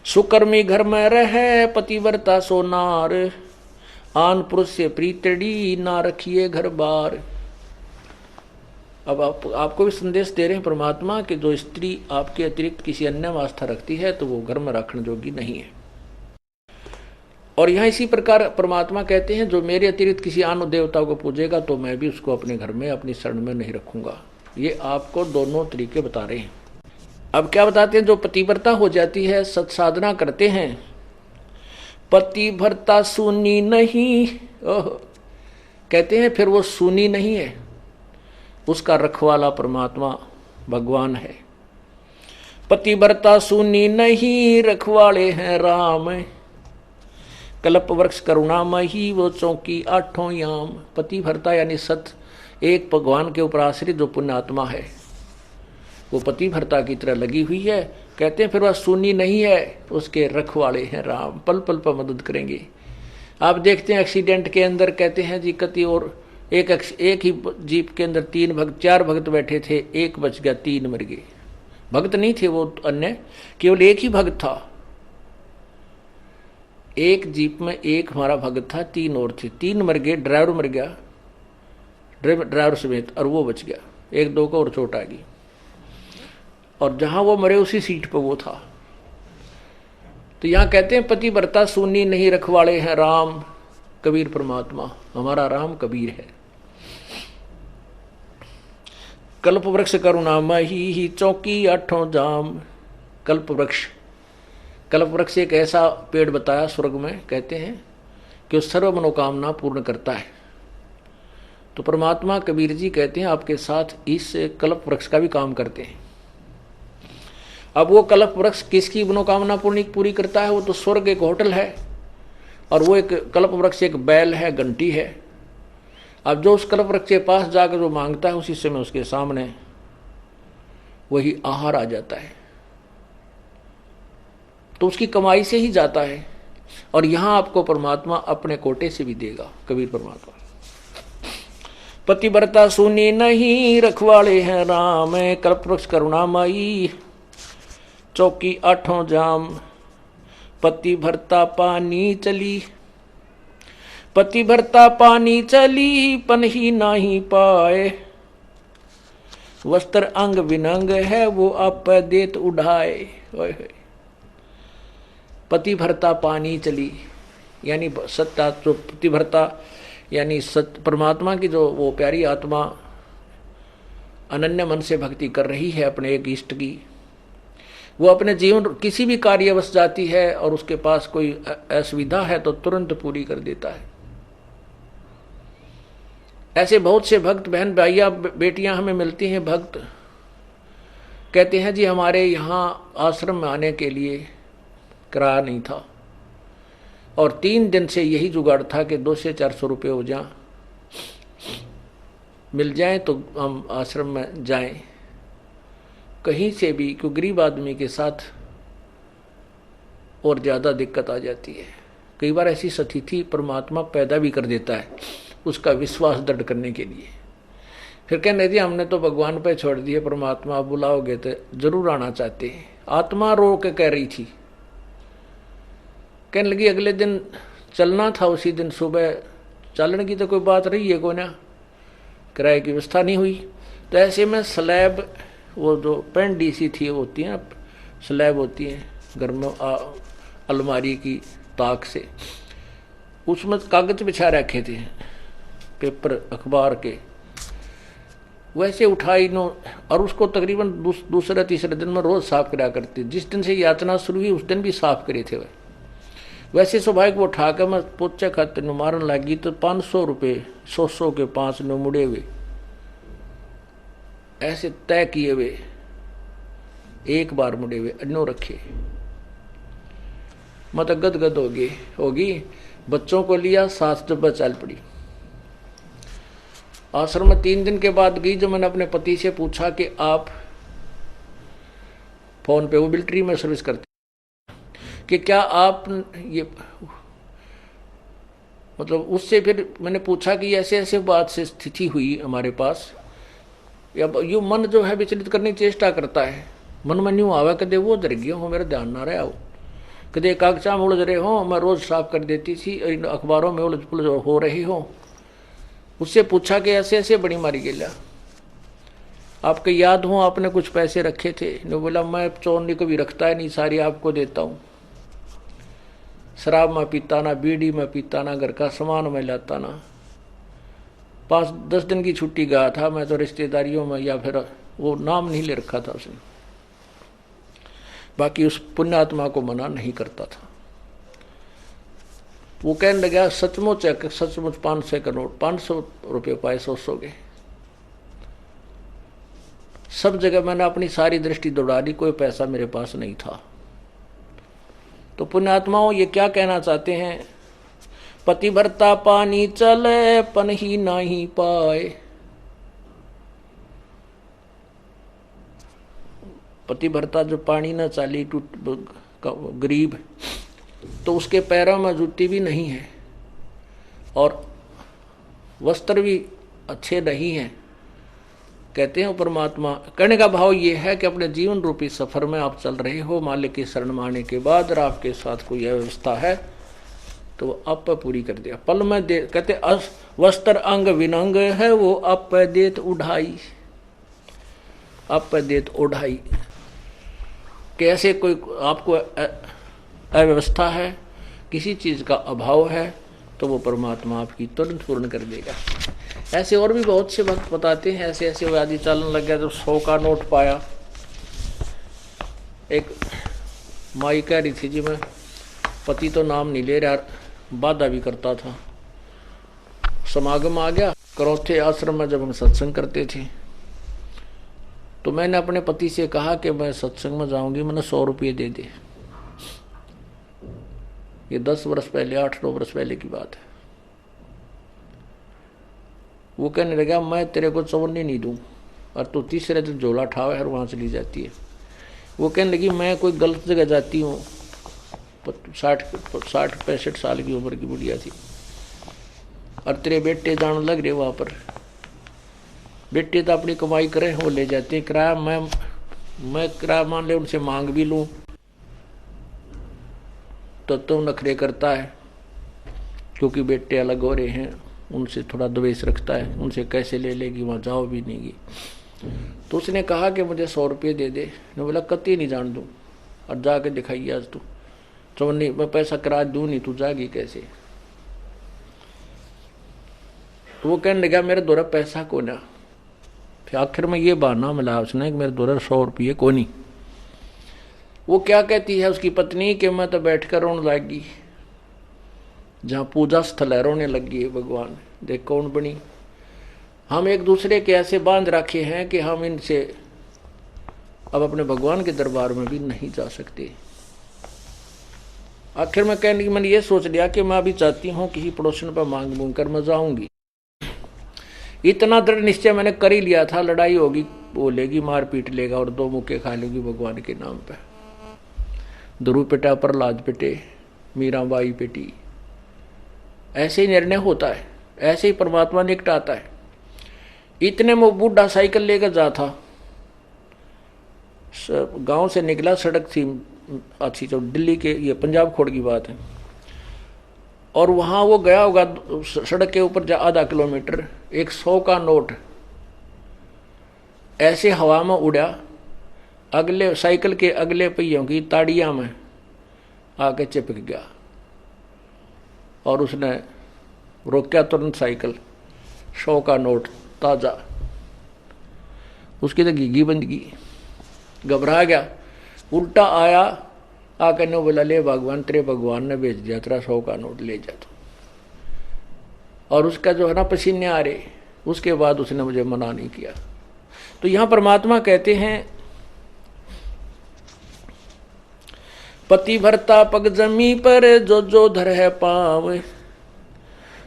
सुकर्मी घर में रहे पतिव्रता सोनार, आन पुरुष से प्रीतड़ी ना रखिए घर बार। अब आपको भी संदेश दे रहे हैं परमात्मा कि जो स्त्री आपके अतिरिक्त किसी अन्य में आस्था रखती है तो वो घर में रखने योग्य नहीं है। और यहाँ इसी प्रकार परमात्मा कहते हैं जो मेरे अतिरिक्त किसी अन्य देवता को पूजेगा तो मैं भी उसको अपने घर में अपनी शरण में नहीं रखूंगा। ये आपको दोनों तरीके बता रहे हैं। अब क्या बताते हैं, जो पतिव्रता हो जाती है, सत्साधना करते हैं, पतिव्रता सुनी नहीं, कहते हैं फिर वो सुनी नहीं है, उसका रखवाला परमात्मा भगवान है। पतिव्रता सुनी नहीं रखवाले हैं राम, कल्प वृक्ष करुणामयी वो चौकी आठों याम। पतिव्रता यानी सत एक भगवान के ऊपर आश्रित जो पुण्यात्मा है वो पतिव्रता की तरह लगी हुई है। कहते हैं फिर वह सुनी नहीं है, उसके रखवाले हैं राम, पल पल पर मदद करेंगे। आप देखते हैं एक्सीडेंट के अंदर कहते हैं जी कति और एक ही जीप के अंदर 4 भक्त बैठे थे, एक बच गया, 3 मर गए। भक्त नहीं थे वो अन्य, केवल एक ही भक्त था। एक जीप में एक हमारा भक्त था, 3 और थे, 3 मर गए, ड्राइवर मर गया, ड्राइवर समेत, और वो बच गया। 1-2 को और चोट आ गई, और जहां वो मरे उसी सीट पर वो था। तो यहां कहते हैं पतिव्रता सुनी नहीं रखवाले हैं राम, कबीर परमात्मा, हमारा राम कबीर है। कल्प वृक्ष करुणामयी ही चौकी आठों जाम। कल्प वृक्ष एक ऐसा पेड़ बताया स्वर्ग में, कहते हैं कि वो सर्व मनोकामना पूर्ण करता है। तो परमात्मा कबीर जी कहते हैं आपके साथ इस कल्प वृक्ष का भी काम करते हैं। अब वो कल्प वृक्ष किसकी मनोकामना पूरी करता है? वो तो स्वर्ग एक होटल है, और वो एक कल्प वृक्ष एक बैल है, घंटी है। अब जो उस कल्प वृक्ष के पास जाकर जो मांगता है उसी समय उसके सामने वही आहार आ जाता है, तो उसकी कमाई से ही जाता है। और यहां आपको परमात्मा अपने कोटे से भी देगा, कबीर परमात्मा। पतिव्रता सुनी नहीं रखवाले हैं राम, कल्प वृक्ष करुणामयी चौकी आठों जाम। पतिव्रता पानी चली, पतिव्रता पानी चली पन ही नाही पाए। वस्त्र अंग विनंग है वो आप देत उड़ाए। पतिव्रता पानी चली यानी सत्ता, जो पतिव्रता यानी सत्य परमात्मा की जो वो प्यारी आत्मा अनन्य मन से भक्ति कर रही है अपने एक इष्ट की, वो अपने जीवन किसी भी कार्यवश जाती है और उसके पास कोई असुविधा है तो तुरंत पूरी कर देता है। ऐसे बहुत से भक्त बहन भाइयाँ बेटियां हमें मिलती हैं। भक्त कहते हैं जी हमारे यहाँ आश्रम में आने के लिए किराया नहीं था, और 3 दिन से यही जुगाड़ था कि 200 से 400 रुपये हो जाए, मिल जाए तो हम आश्रम में जाएं कहीं से भी, क्योंकि गरीब आदमी के साथ और ज़्यादा दिक्कत आ जाती है। कई बार ऐसी स्थिति परमात्मा पैदा भी कर देता है। उसका विश्वास दृढ़ करने के लिए। फिर कहने लगी हमने तो भगवान पे छोड़ दिए, परमात्मा आप बुलाओगे तो जरूर आना चाहते हैं। आत्मा रो के कह रही थी। कहने लगी अगले दिन चलना था, उसी दिन सुबह चलने की तो कोई बात रही है को ना, किराए की व्यवस्था नहीं हुई। तो ऐसे में स्लैब, वो जो पेंडी सी थी होती हैं स्लैब होती है घर में अलमारी की ताक से, उसमें कागज बिछा रखे थे पेपर अखबार के, वैसे उठाई नो और उसको तकरीबन दूसरे तीसरे दिन में रोज साफ करा करती। जिस दिन से यातना शुरू हुई उस दिन भी साफ करे थे वह। वैसे स्वाभाविक वो उठाकर मैं पोचे खाते नु मारन लगी तो 500 रुपये 100 के 5 नो मुड़े हुए ऐसे तय किए हुए, एक बार मुड़े हुए अन्नो रखे। मैं तो गदगद होगी। बच्चों को लिया, सास जब चल पड़ी। आश्रम में 3 दिन के बाद गई, जो मैंने अपने पति से पूछा कि आप फोन पे वो मिलिट्री में सर्विस करते कि क्या आप ये, मतलब उससे फिर मैंने पूछा कि ऐसे ऐसे बात से स्थिति हुई हमारे पास, या यू मन जो है विचलित करने की चेष्टा करता है। मन में न्यू आवा कदे वो डर गया हो, मेरा ध्यान ना रहा हो, कदे कागजा में उलझ रहे हो, मैं रोज साफ कर देती थी, अखबारों में उलझ पुलझ हो रही हो। उससे पूछा कि ऐसे ऐसे बड़ी मारी गेला, आपको याद हो आपने कुछ पैसे रखे थे? ने बोला मैं चोरनी को भी रखता है नहीं, सारी आपको देता हूँ। शराब में पीता ना, बीड़ी में पीता ना, घर का सामान में लाता ना। 5-10 दिन की छुट्टी गया था मैं तो रिश्तेदारियों में, या फिर वो नाम नहीं ले रखा था उसने, बाकी उस पुण्यात्मा को मना नहीं करता था। वो कहने लगा सचमुच 500 का नोट, 500 रुपये पाए 100 के। सब जगह मैंने अपनी सारी दृष्टि दौड़ा दी, कोई पैसा मेरे पास नहीं था। तो पुण्यात्माओं ये क्या कहना चाहते हैं? पतिव्रता पानी चले पन ही नहीं पाए। पतिव्रता जो पानी न चाली गरीब, तो उसके पैरों में जूती भी नहीं है और वस्त्र भी अच्छे नहीं हैं। कहते हैं परमात्मा, कहने का भाव ये है कि अपने जीवन रूपी सफर में आप चल रहे हो, मालिक की शरण में आने के बाद और आपके साथ कोई व्यवस्था है तो वो आप पूरी कर दिया। पल में दे, कहते वस्त्र अंग विनंग है वो आप देत उढ़ाई, आप देत उढ़ाई। कैसे कोई आपको अव्यवस्था है, किसी चीज का अभाव है, तो वो परमात्मा आपकी तुरंत पूर्ण कर देगा। ऐसे और भी बहुत से भक्त बताते हैं, ऐसे ऐसे व्याधि चलन लग गया। तो 100 का नोट पाया, एक माई कह रही थी जी मैं, पति तो नाम नहीं ले रहा, बाधा भी करता था। समागम आ गया, करौथे आश्रम में जब हम सत्संग करते थे, तो मैंने अपने पति से कहा कि मैं सत्संग में जाऊंगी, मैंने 100 रुपये दे दे। ये 10 वर्ष पहले, 8-9 वर्ष पहले की बात है। वो कहने लगा मैं तेरे को चवन्नी नहीं दूं, और तू तीसरे दिन झोला ठावे और वहां चली जाती है। वो कहने लगी मैं कोई गलत जगह जाती हूँ, 60-65 साल की उम्र की बुढ़िया थी, और तेरे बेटे जाने लग रहे वहां पर। बेटे तो अपनी कमाई करे, वो ले जाते हैं किराया, मैं किराया मान ले उनसे मांग भी लूं तो तुम नखरे करता है, क्योंकि बेटे अलग हो रहे हैं, उनसे थोड़ा द्वेष रखता है, उनसे कैसे ले लेगी, वहाँ जाओ भी नहीं। तो उसने कहा कि मुझे 100 रुपये दे दे। ने बोला कति नहीं जान दूँ, और जाके दिखाइए आज तू। तो नहीं, मैं पैसा किराया दूँ नहीं, तू जाएगी कैसे? तो वो कहने लगा मेरे द्वारा पैसा को ना। फिर आखिर में ये बहाना मिला उसने कि मेरे द्वारा 100 रुपये को नहीं। वो क्या कहती है उसकी पत्नी कि मैं तो बैठ कर रोने लगी, जहाँ पूजा स्थल है रोने लगी है, भगवान देख कौन बनी। हम एक दूसरे के ऐसे बांध रखे हैं कि हम इनसे अब अपने भगवान के दरबार में भी नहीं जा सकते। आखिर में कहने की मैंने ये सोच लिया कि मैं अभी चाहती हूँ किसी पड़ोसन पर मांग मूंग कर मैं जाऊंगी। इतना दृढ़ निश्चय मैंने कर ही लिया था, लड़ाई होगी, बोलेगी, मार पीट लेगा और 2 मुक्के खा लेगी भगवान के नाम पे। ध्रुव प्रहलाद पिटे, मीराबाई पिटी, ऐसे ही निर्णय होता है। ऐसे ही परमात्मा निकटाता है। इतने में वो बूढ़ा साइकिल लेकर जा था, गांव से निकला, सड़क थी अच्छी, तो दिल्ली के, ये पंजाब खोड़ की बात है, और वहां वो गया होगा सड़क के ऊपर आधा किलोमीटर, एक 100 का नोट ऐसे हवा में उड़ा, अगले साइकिल के अगले पहियों की ताड़ियां में आके चिपक गया, और उसने रोका तुरंत साइकिल। 100 का नोट ताजा, उसकी तो घीघी बंद की, घबरा गया, उल्टा आया, आकर ने बोला ले भगवान, तेरे भगवान ने भेज दिया, तेरा 100 का नोट ले जा तो। और उसका जो है ना पसीने आ रहे, उसके बाद उसने मुझे मना नहीं किया। तो यहां परमात्मा कहते हैं पति भरता पग जमी पर जो जो धर है पाव,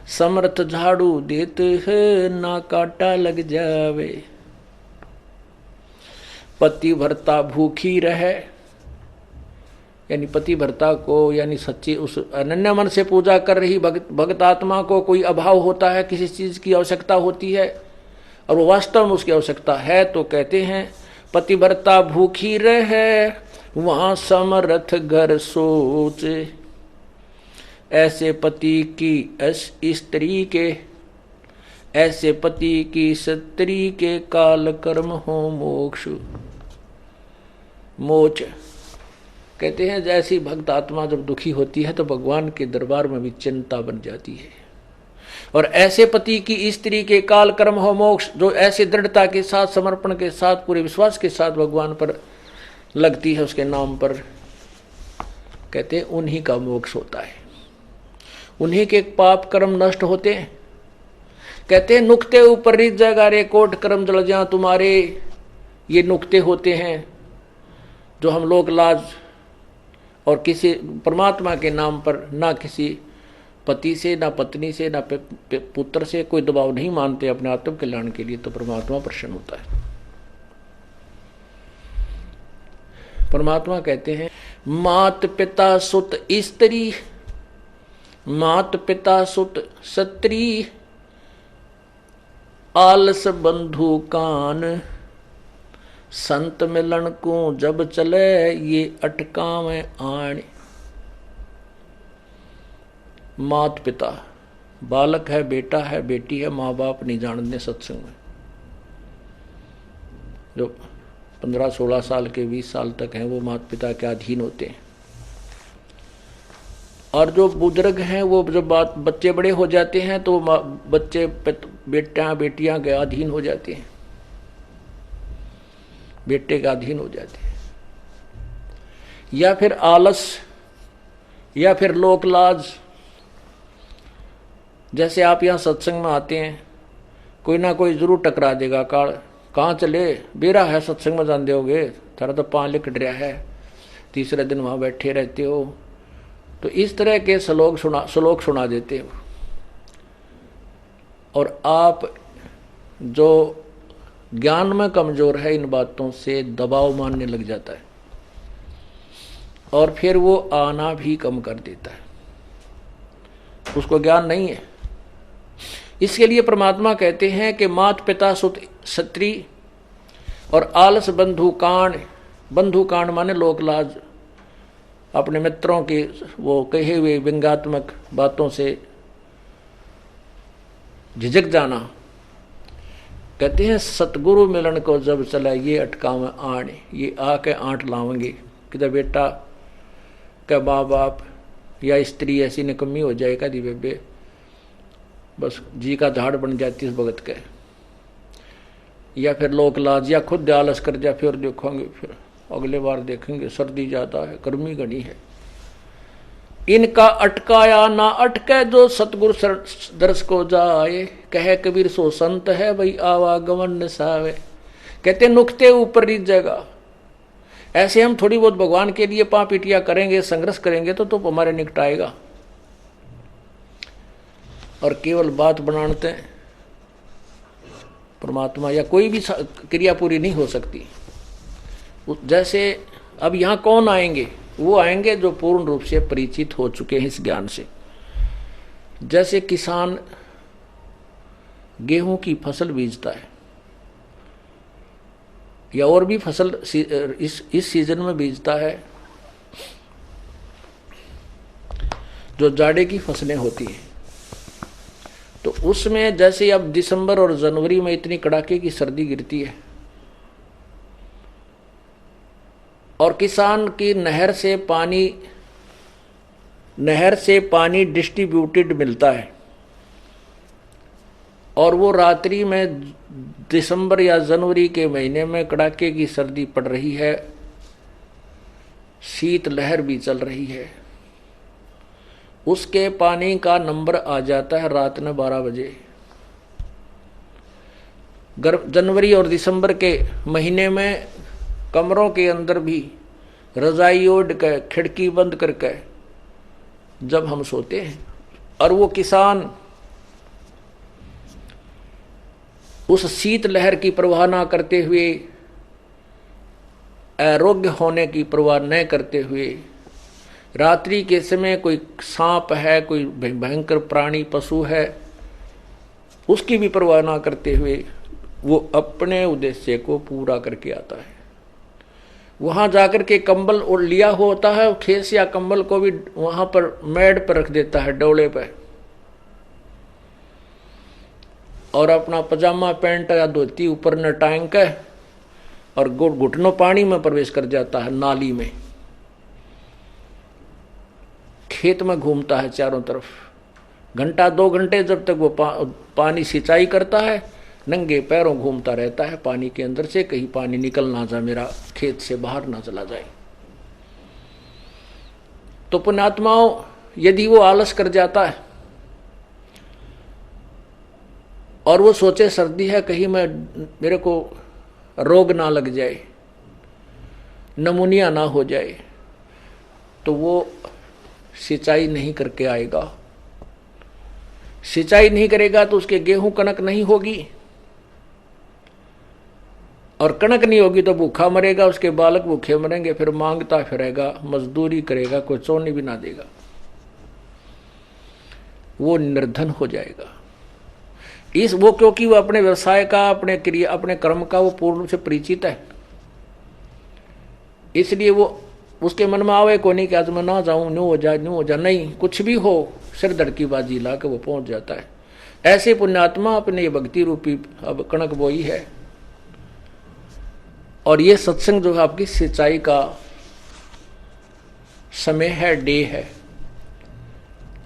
समर्थ झाड़ू देते है ना काटा लग जावे। पति भरता भूखी रहे, यानी पति भरता को, यानी सच्ची उस अनन्य मन से पूजा कर रही भक्त आत्मा को कोई अभाव होता है, किसी चीज की आवश्यकता होती है और वो वास्तव में उसकी आवश्यकता है, तो कहते हैं पति भरता भूखी रहे वहां समर्थ घर सोच। ऐसे पति की स्त्री के, ऐसे पति की स्त्री के काल कर्म हो मोक्ष मोच। कहते हैं जैसी भक्त आत्मा जब दुखी होती है तो भगवान के दरबार में भी चिंता बन जाती है, और ऐसे पति की स्त्री के काल कर्म हो मोक्ष, जो ऐसे दृढ़ता के साथ, समर्पण के साथ, पूरे विश्वास के साथ भगवान पर लगती है, उसके नाम पर, कहते हैं उन्हीं का मोक्ष होता है, उन्हीं के पाप कर्म नष्ट होते हैं। कहते हैं नुक्ते ऊपर रिज जगा रे कोट कर्म जल जा तुम्हारे। ये नुक्ते होते हैं जो हम लोग लाज और किसी परमात्मा के नाम पर ना किसी पति से, ना पत्नी से, ना पुत्र से कोई दबाव नहीं मानते अपने आत्म कल्याण के लिए, तो परमात्मा प्रसन्न होता है। परमात्मा कहते हैं मात पिता सुत स्त्री, मात पिता सुत सत्री, आलस बंधु कान, संत मिलन को जब चले ये अटकावे आण। मात पिता, बालक है, बेटा है, बेटी है, माँ बाप नहीं जानते सत्संग में, जो 15-16 साल के 20 साल तक हैं वो माता पिता के अधीन होते हैं, और जो बुजुर्ग हैं वो जब बच्चे बड़े हो जाते हैं तो बच्चे बेटियां के अधीन हो जाते हैं, बेटे के अधीन हो जाते हैं, या फिर आलस, या फिर लोकलाज। जैसे आप यहाँ सत्संग में आते हैं, कोई ना कोई जरूर टकरा देगा, कहाँ चले, बेरा है सत्संग में जान दोगे, थारा तो पाँव लिकट रहा है, तीसरे दिन वहाँ बैठे रहते हो, तो इस तरह के श्लोक सुना देते हो, और आप जो ज्ञान में कमजोर है इन बातों से दबाव मानने लग जाता है, और फिर वो आना भी कम कर देता है, उसको ज्ञान नहीं है। इसके लिए परमात्मा कहते हैं कि मात पिता सुत स्त्री और आलस बंधुकाण। बंधुकाण माने लोकलाज, अपने मित्रों के वो कहे हुए व्यंग्यात्मक बातों से झिझक जाना। कहते हैं सतगुरु मिलन को जब चला ये अटकावे आण, ये आके आंट लावेंगे कि बेटा क्या माँ बाप या स्त्री ऐसी निकम्मी हो जाए कभी बेबे, बस जी का झाड़ बन जाती इस भगत के, या फिर लोक लाज, या खुद आलस कर जा, फिर देखोगे, फिर अगले बार देखेंगे, सर्दी ज़्यादा है, गर्मी घनी है। इनका अटकाया ना अटके जो सतगुरु दर्श को जाए, कहे कबीर सो संत है भाई आवागमन निसावे। कहते नुक्ते ऊपर रीत जगह। ऐसे हम थोड़ी बहुत भगवान के लिए पाँ पीटिया करेंगे, संघर्ष करेंगे तो हमारे निकट आएगा, और केवल बात बनाते परमात्मा या कोई भी क्रिया पूरी नहीं हो सकती। जैसे अब यहाँ कौन आएंगे, वो आएंगे जो पूर्ण रूप से परिचित हो चुके हैं इस ज्ञान से। जैसे किसान गेहूं की फसल बीजता है या और भी फसल इस सीजन में बीजता है, जो जाड़े की फसलें होती हैं। तो उसमें जैसे अब दिसंबर और जनवरी में इतनी कड़ाके की सर्दी गिरती है और किसान की नहर से पानी डिस्ट्रीब्यूटेड मिलता है और वो रात्रि में दिसंबर या जनवरी के महीने में कड़ाके की सर्दी पड़ रही है, शीत लहर भी चल रही है, उसके पानी का नंबर आ जाता है रात में 12 बजे। जनवरी और दिसंबर के महीने में कमरों के अंदर भी रजाई ओढ़ कर खिड़की बंद करके जब हम सोते हैं और वो किसान उस शीत लहर की परवाह ना करते हुए, आरोग्य होने की परवाह न करते हुए, रात्रि के समय कोई सांप है, कोई भयंकर प्राणी पशु है, उसकी भी परवाह ना करते हुए वो अपने उद्देश्य को पूरा करके आता है। वहां जाकर के कंबल और लिया होता है, खेस या कंबल को भी वहां पर मेड पर रख देता है, डोले पर, और अपना पजामा पैंट या धोती ऊपर न टांग के और घुटनों पानी में प्रवेश कर जाता है, नाली में। खेत में घूमता है चारों तरफ, घंटा 2 घंटे जब तक वो पानी सिंचाई करता है, नंगे पैरों घूमता रहता है पानी के अंदर से, कहीं पानी निकल ना जाए, मेरा खेत से बाहर ना चला जाए। तो पुण्यात्माओं, यदि वो आलस कर जाता है और वो सोचे सर्दी है, कहीं मेरे को रोग ना लग जाए, नमूनिया ना हो जाए, तो वो सिंचाई नहीं करके आएगा। सिंचाई नहीं करेगा तो उसके गेहूं कनक नहीं होगी, और कनक नहीं होगी तो भूखा मरेगा, उसके बालक भूखे मरेंगे, फिर मांगता फिरेगा, मजदूरी करेगा, कोई चोनी भी ना देगा, वो निर्धन हो जाएगा। वो क्योंकि वो अपने व्यवसाय का, अपने कर्म का वो पूर्ण रूप से परिचित है, इसलिए वो उसके मन में आवे को नहीं कि आज मैं ना जाऊं, न्यू हो जाए, नहीं, कुछ भी हो, सिर धड़ की बाजी ला के वो पहुंच जाता है। ऐसे पुण्यात्मा अपने ये भक्ति रूपी अब कणक बोई है, और ये सत्संग जो है आपकी सिंचाई का समय है, डे है।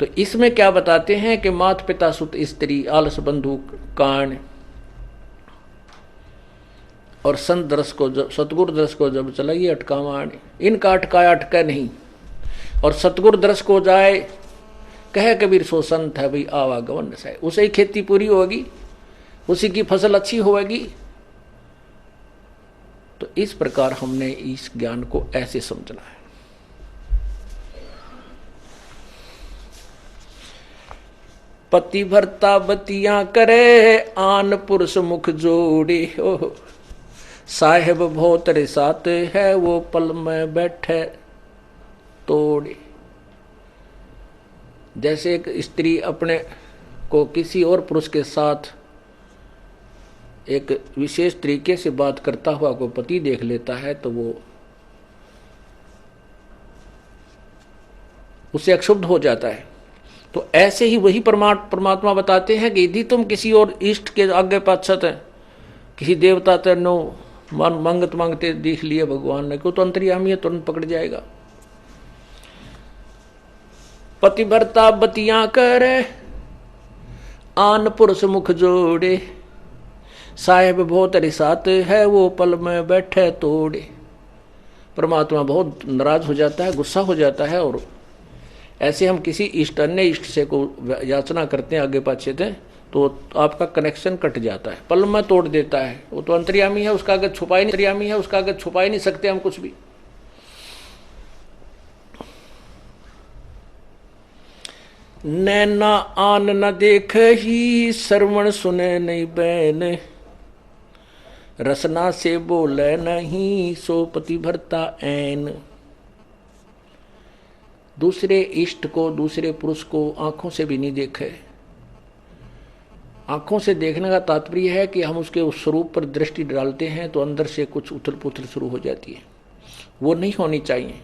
तो इसमें क्या बताते हैं कि माता पिता सुत स्त्री आलस बंधु कान और संत दरस को जब, सतगुरु दरस को जब चलाइए अटका मान, इनका अटकाया अटका नहीं, और सतगुरु दरस को जाए कहे कबीर सो संत है भाई आवागमन से, उसे ही खेती पूरी होगी, उसी की फसल अच्छी होगी। तो इस प्रकार हमने इस ज्ञान को ऐसे समझना है। पतिव्रता बतियां करे आन पुरुष मुख जोड़े, ओ साहेब भोतरे साथ है वो पल में बैठे तोड़े। जैसे एक स्त्री अपने को किसी और पुरुष के साथ एक विशेष तरीके से बात करता हुआ को पति देख लेता है तो वो उससे अक्षुब्ध हो जाता है। तो ऐसे ही वही परमात्मा बताते हैं कि यदि तुम किसी और इष्ट के आगे पाछत है, किसी देवता तेनो मंगत मांगते देख लिए भगवान ने, क्यों तो अंतर्यामी है, तुरंत पकड़ जाएगा। पतिव्रता बतियां करे आन पुरुष मुख जोड़े, साहेब बहुत रिसात है वो पल में बैठे तोड़े। परमात्मा बहुत नाराज हो जाता है, गुस्सा हो जाता है, और ऐसे हम किसी इष्ट अन्य इष्ट से को याचना करते हैं आगे पाछे थे तो आपका कनेक्शन कट जाता है, पल में तोड़ देता है। वो तो अंतर्यामी है, उसका आगे छुपा ही नहीं, अंतर्यामी है, उसका आगे छुपा ही नहीं सकते हम कुछ भी। नैना आन न देख ही श्रवण सुने नहीं बैन, रसना से बोले नहीं सो पतिव्रता ऐन। दूसरे इष्ट को, दूसरे पुरुष को आंखों से भी नहीं देखे, आंखों से देखने का तात्पर्य है कि हम उसके उस स्वरूप पर दृष्टि डालते हैं तो अंदर से कुछ उथल पुथल शुरू हो जाती है, वो नहीं होनी चाहिए।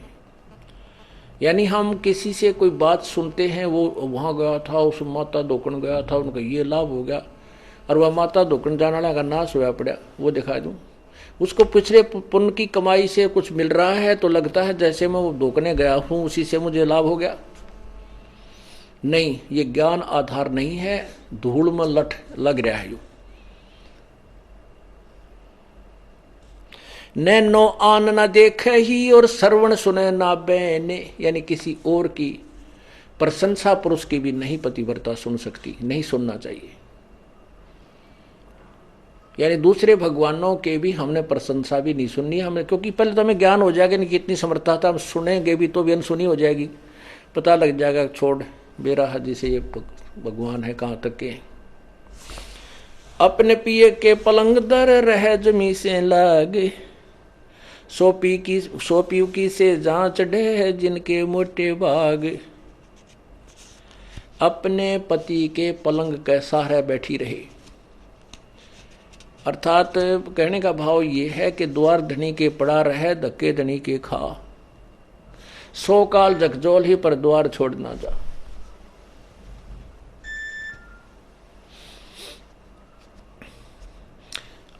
यानी हम किसी से कोई बात सुनते हैं, वो वहाँ गया था, उस माता धोकन गया था, उनका ये लाभ हो गया, और वह माता धोकन जाने वाला का नाश हुआ पड़ा, वो दिखा दूँ। उसको पिछले पुण्य की कमाई से कुछ मिल रहा है तो लगता है जैसे मैं वो धोकने गया हूँ उसी से मुझे लाभ हो गया। नहीं, ये ज्ञान आधार नहीं है, धूल में लठ लग रहा है। नैनो आन न देखे ही और श्रवण सुने ना बैने, यानी किसी और की प्रशंसा पुरुष की भी नहीं पतिव्रता सुन सकती, नहीं सुनना चाहिए। यानी दूसरे भगवानों के भी हमने प्रशंसा भी नहीं सुननी हमें, क्योंकि पहले तो हमें ज्ञान हो जाएगा नहीं कितनी समर्थता था, हम सुनेंगे भी तो भी अनसुनी हो जाएगी, पता लग जाएगा छोड़ बेरा हजी से ये भगवान है कहाँ तक के। अपने पिए के पलंग दर रह जमी से लागे, सोपी की से जांच डे जिनके मोटे भाग। अपने पति के पलंग के सहारे बैठी रहे, अर्थात कहने का भाव ये है कि द्वार धनी के पड़ा रहे धक्के धनी के खा, 100 काल जगजोल ही पर द्वार छोड़ ना जा।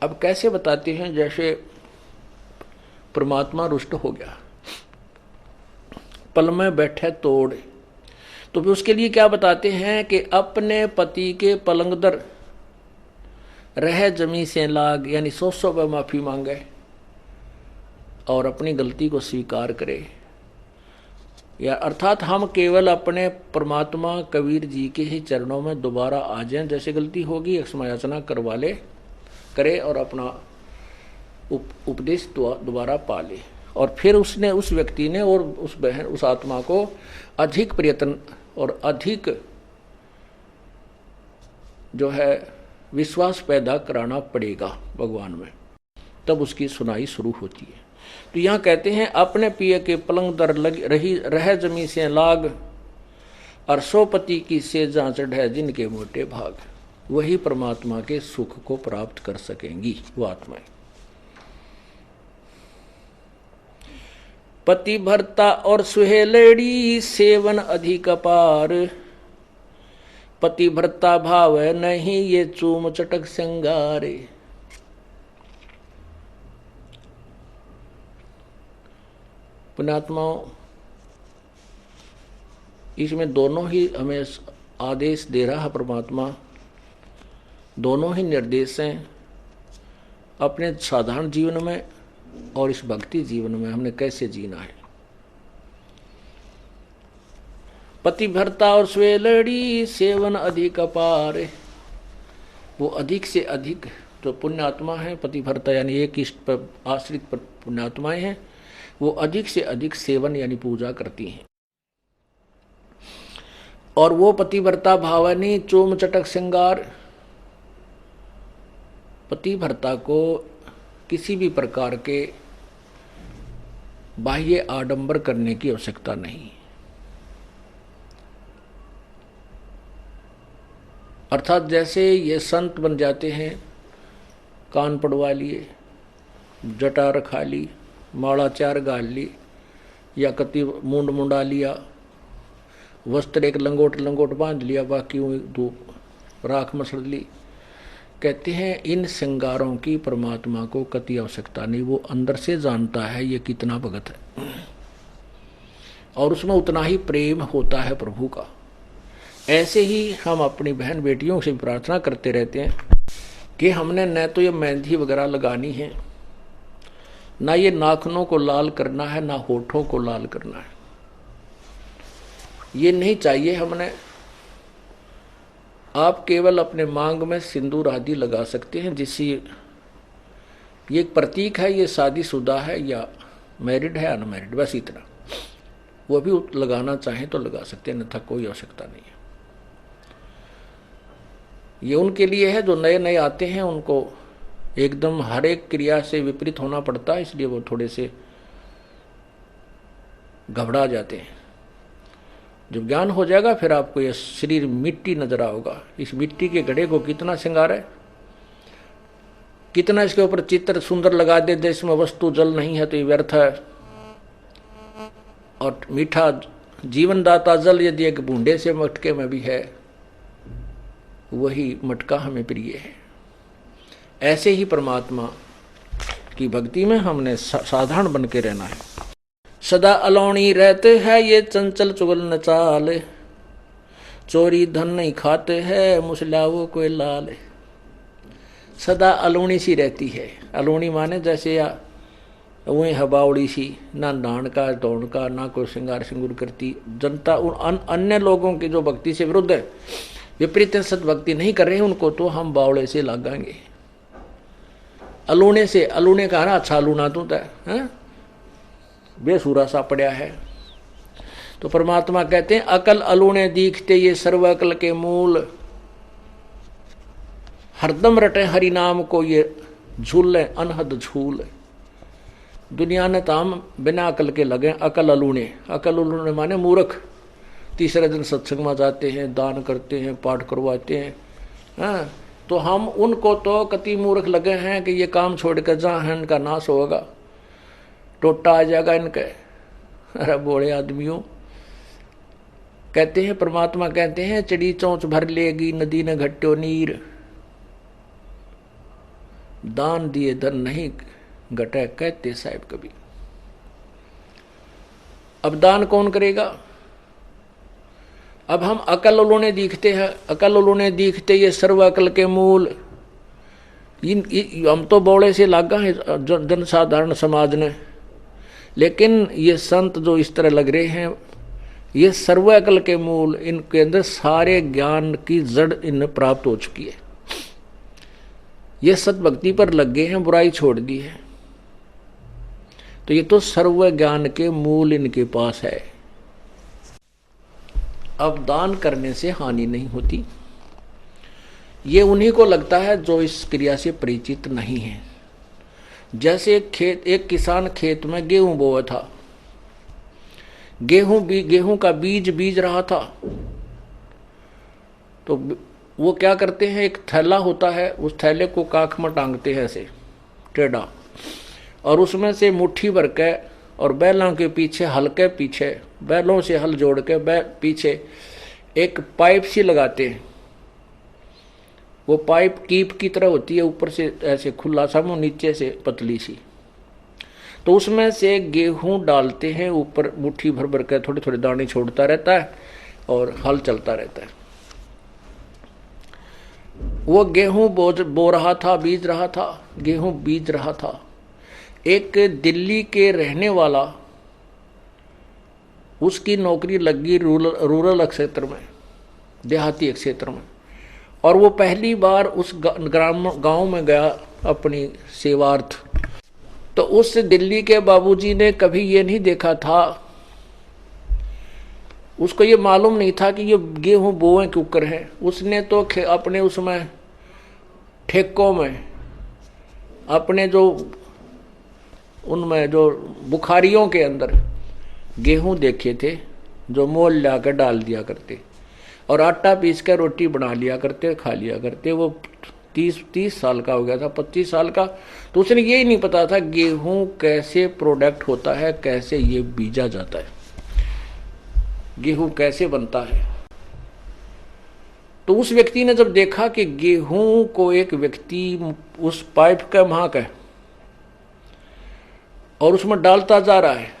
अब कैसे बताते हैं, जैसे परमात्मा रुष्ट हो गया, पल में बैठे तोड़, तो फिर उसके लिए क्या बताते हैं कि अपने पति के पलंग दर रह जमी से लाग, यानी 100 बार माफी मांगे और अपनी गलती को स्वीकार करे। या अर्थात हम केवल अपने परमात्मा कबीर जी के ही चरणों में दोबारा आ जाएं, जैसे गलती होगी क्षमायाचना करवा ले करे और अपना उपदेश दोबारा पा ले। और फिर उसने, उस व्यक्ति ने और उस बहन, उस आत्मा को अधिक प्रयत्न और अधिक जो है विश्वास पैदा कराना पड़ेगा भगवान में, तब उसकी सुनाई शुरू होती है। तो यहाँ कहते हैं अपने पिए के पलंग दर रह जमी से लाग, और सोपति की से जांच है जिनके मोटे भाग, वही परमात्मा के सुख को प्राप्त कर सकेंगी वो आत्माएं। पति भरता और सुहेलड़ी सेवन अधिक अपार, पति भरता भाव नहीं ये चूम चटक श्रृंगारे। पुण्यात्माओं, इसमें दोनों ही हमें आदेश दे रहा है परमात्मा, दोनों ही निर्देश हैं अपने साधारण जीवन में और इस भक्ति जीवन में हमने कैसे जीना है। पतिव्रता और स्वेलड़ी सेवन अधिक अपार, वो अधिक से अधिक जो पुण्यात्मा है, पतिव्रता यानी एक इष्ट पर आश्रित पर पुण्यात्माएं हैं, वो अधिक से अधिक सेवन यानी पूजा करती हैं। और वो पतिव्रता भावनी चोम चटक श्रृंगार, पतिव्रता को किसी भी प्रकार के बाह्य आडंबर करने की आवश्यकता नहीं, अर्थात जैसे ये संत बन जाते हैं, कान पड़वा लिए, जटा रखा ली, माला 4 गाल ली, या कति मुंड मुंडा लिया, वस्त्र एक लंगोट बांध लिया, बाकी दो राख मसड़ ली। कहते हैं इन श्रृंगारों की परमात्मा को कति आवश्यकता नहीं, वो अंदर से जानता है ये कितना भगत है और उसमें उतना ही प्रेम होता है प्रभु का। ऐसे ही हम अपनी बहन बेटियों से प्रार्थना करते रहते हैं कि हमने न तो ये मेहंदी वगैरह लगानी है, ना ये नाखूनों को लाल करना है, ना होठों को लाल करना है, ये नहीं चाहिए हमने। आप केवल अपने मांग में सिंदूर आदि लगा सकते हैं, जिससे ये एक प्रतीक है, ये शादीशुदा है या मैरिड है अनमैरिड, बस इतना। वो भी लगाना चाहें तो लगा सकते हैं, अन्यथा कोई आवश्यकता नहीं है। ये उनके लिए है जो नए नए आते हैं, उनको एकदम हर एक क्रिया से विपरीत होना पड़ता है, इसलिए वो थोड़े से घबरा जाते हैं। जब ज्ञान हो जाएगा फिर आपको यह शरीर मिट्टी नजर आओगा। इस मिट्टी के घड़े को कितना श्रृंगार है, कितना इसके ऊपर चित्र सुंदर लगा दे, इसमें वस्तु जल नहीं है तो ये व्यर्थ है। और मीठा जीवनदाता जल यदि एक बूंदे से मटके में भी है, वही मटका हमें प्रिय है। ऐसे ही परमात्मा की भक्ति में हमने साधारण बन के रहना है। सदा अलौणी रहते हैं ये चंचल चुगल न चाल, चोरी धन नहीं खाते हैं मुसलाओ कोई लाल। सदा अलौणी सी रहती है। अलौणी माने जैसे या वही हबावड़ी सी, ना नान का दौड़ का, ना कोई श्रृंगार सिंगूर करती। जनता उन अन्य लोगों की जो भक्ति से विरुद्ध है, विपरीत सदभक्ति नहीं कर रहे हैं, उनको तो हम बावड़े से लगाएंगे। अलूने से, अलूने कहा ना अच्छा लूना तू है, बेसुरा सा पड़ा है। तो परमात्मा कहते हैं अकल अलूने दीखते ये सर्व अकल के मूल, हरदम रटे हरि नाम को ये झूले अनहद झूल। दुनिया ने ताम बिना अकल के लगे अकल अलूने। अकल अलूने माने मूर्ख। तीसरे दिन सत्संग में जाते हैं, दान करते हैं, पाठ करवाते हैं, हाँ, तो हम उनको तो कति मूर्ख लगे हैं कि ये काम छोड़ कर जहाँ है इनका नाश होगा, टोटा आ जाएगा इनके। अरे बोले आदमियों, कहते हैं परमात्मा कहते हैं चढ़ी चौंच भर लेगी नदी ने घट्यो नीर, दान दिए धन नहीं घटे कहते साहिब कभी। अब दान कौन करेगा? अब हम अकल उन्होंने दिखते हैं, अकल उन्होंने दिखते ये सर्व अकल के मूल। हम तो बौड़े से लागा है जनसाधारण समाज ने, लेकिन ये संत जो इस तरह लग रहे हैं, ये सर्व अकल के मूल, इनके अंदर सारे ज्ञान की जड़ इन्हें प्राप्त हो चुकी है। ये सतभक्ति पर लग गए हैं, बुराई छोड़ दी है, तो ये तो सर्व ज्ञान के मूल इनके पास है। अब दान करने से हानि नहीं होती, ये उन्हीं को लगता है जो इस क्रिया से परिचित नहीं है। जैसे एक किसान खेत में गेहूं बोया था, गेहूं का बीज बीज रहा था, तो वो क्या करते हैं, एक थैला होता है, उस थैले को काख में टांगते हैं ऐसे टेढ़ा, और उसमें से मुट्ठी भर के और बैलों के पीछे, हल्के पीछे बैलों से हल जोड़ के पीछे एक पाइप सी लगाते हैं। वो पाइप कीप की तरह होती है, ऊपर से ऐसे खुला सा मुंह, नीचे से पतली सी, तो उसमें से गेहूं डालते हैं ऊपर, मुट्ठी भर भर के थोड़े थोड़े दाने छोड़ता रहता है और हल चलता रहता है। वो गेहूं बो रहा था, बीज रहा था, गेहूं बीज रहा था। एक दिल्ली के रहने वाला, उसकी नौकरी लगी रूरल क्षेत्र में, देहाती क्षेत्र में, और वो पहली बार उस गांव में गया अपनी सेवार्थ। तो उस दिल्ली के बाबूजी ने कभी ये नहीं देखा था, उसको ये मालूम नहीं था कि ये गेहूं बोए कुकर है। उसने तो अपने उसमें ठेकों में, अपने जो उनमें जो बुखारियों के अंदर गेहूं देखे थे, जो मोल लाकर डाल दिया करते और आटा पीस कर रोटी बना लिया करते, खा लिया करते। वो 30 साल का हो गया था, 25 साल का, तो उसने यही नहीं पता था गेहूं कैसे प्रोडक्ट होता है, कैसे ये बीजा जाता है, गेहूं कैसे बनता है। तो उस व्यक्ति ने जब देखा कि गेहूं को एक व्यक्ति उस पाइप का महक है और उसमें डालता जा रहा है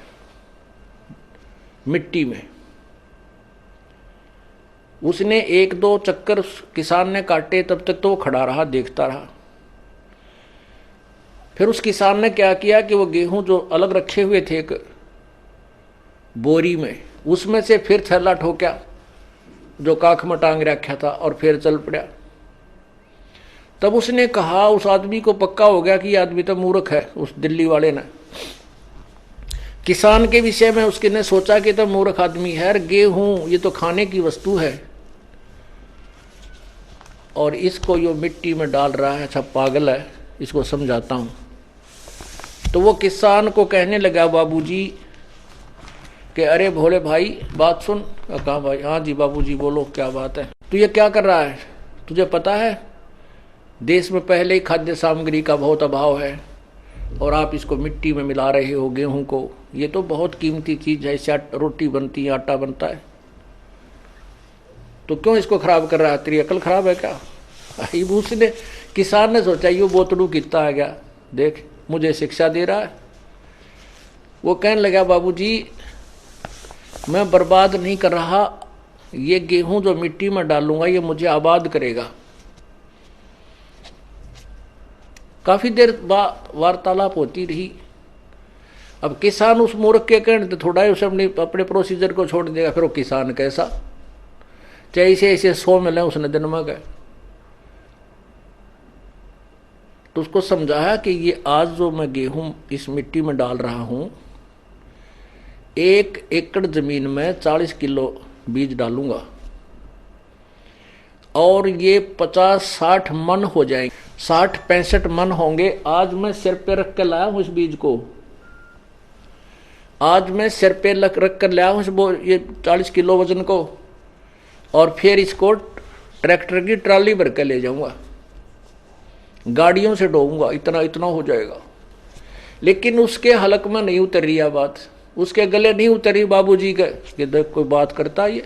मिट्टी में, उसने 1-2 चक्कर किसान ने काटे, तब तक तो वो खड़ा रहा, देखता रहा। फिर उस किसान ने क्या किया कि वो गेहूं जो अलग रखे हुए थे एक बोरी में, उसमें से फिर थैला ठोका जो काख में टांग रखा था और फिर चल पड़ा। तब उसने कहा, उस आदमी को पक्का हो गया कि ये आदमी तो मूर्ख है। उस दिल्ली वाले ने किसान के विषय में उसके ने सोचा कि तो मूर्ख आदमी है, गेहूं ये तो खाने की वस्तु है और इसको यो मिट्टी में डाल रहा है, अच्छा पागल है, इसको समझाता हूं। तो वो किसान को कहने लगा, बाबूजी कि अरे भोले भाई बात सुन। कहा भाई, हाँ जी बाबूजी बोलो क्या बात है। तू ये क्या कर रहा है? तुझे पता है देश में पहले ही खाद्य सामग्री का बहुत अभाव है और आप इसको मिट्टी में मिला रहे हो गेहूं को। ये तो बहुत कीमती चीज है, इससे रोटी बनती है, आटा बनता है, तो क्यों इसको खराब कर रहा है? तेरी अकल खराब है क्या? उसने किसान ने सोचा ये बोतड़ू कितना आ गया, देख मुझे शिक्षा दे रहा है। वो कहने लगा बाबूजी मैं बर्बाद नहीं कर रहा, ये गेहूं जो मिट्टी में डालूंगा ये मुझे आबाद करेगा। काफी देर वार्तालाप होती रही। अब किसान उस मूर्ख के कहने तो थोड़ा ही उसे अपने प्रोसीजर को छोड़ देगा। फिर वो किसान कैसा, चाहे इसे ऐसे 100 मिले उसने दिन में गए। तो उसको समझाया कि ये आज जो मैं गेहूं इस मिट्टी में डाल रहा हूं, 1 एकड़ जमीन में 40 किलो बीज डालूंगा और ये 50-60 मन हो जाएंगे, 60-65 मन होंगे। आज मैं सिर पे रख कर लाया हूं इस बीज को, आज मैं सिर पे रख कर लाया हूं ये 40 किलो वजन को, और फिर इसको ट्रैक्टर की ट्राली भर के ले जाऊंगा, गाड़ियों से ढोऊंगा, इतना इतना हो जाएगा। लेकिन उसके हलक में नहीं उतर रही बात, उसके गले नहीं उतरी बाबूजी के कि देख कोई बात करता है, ये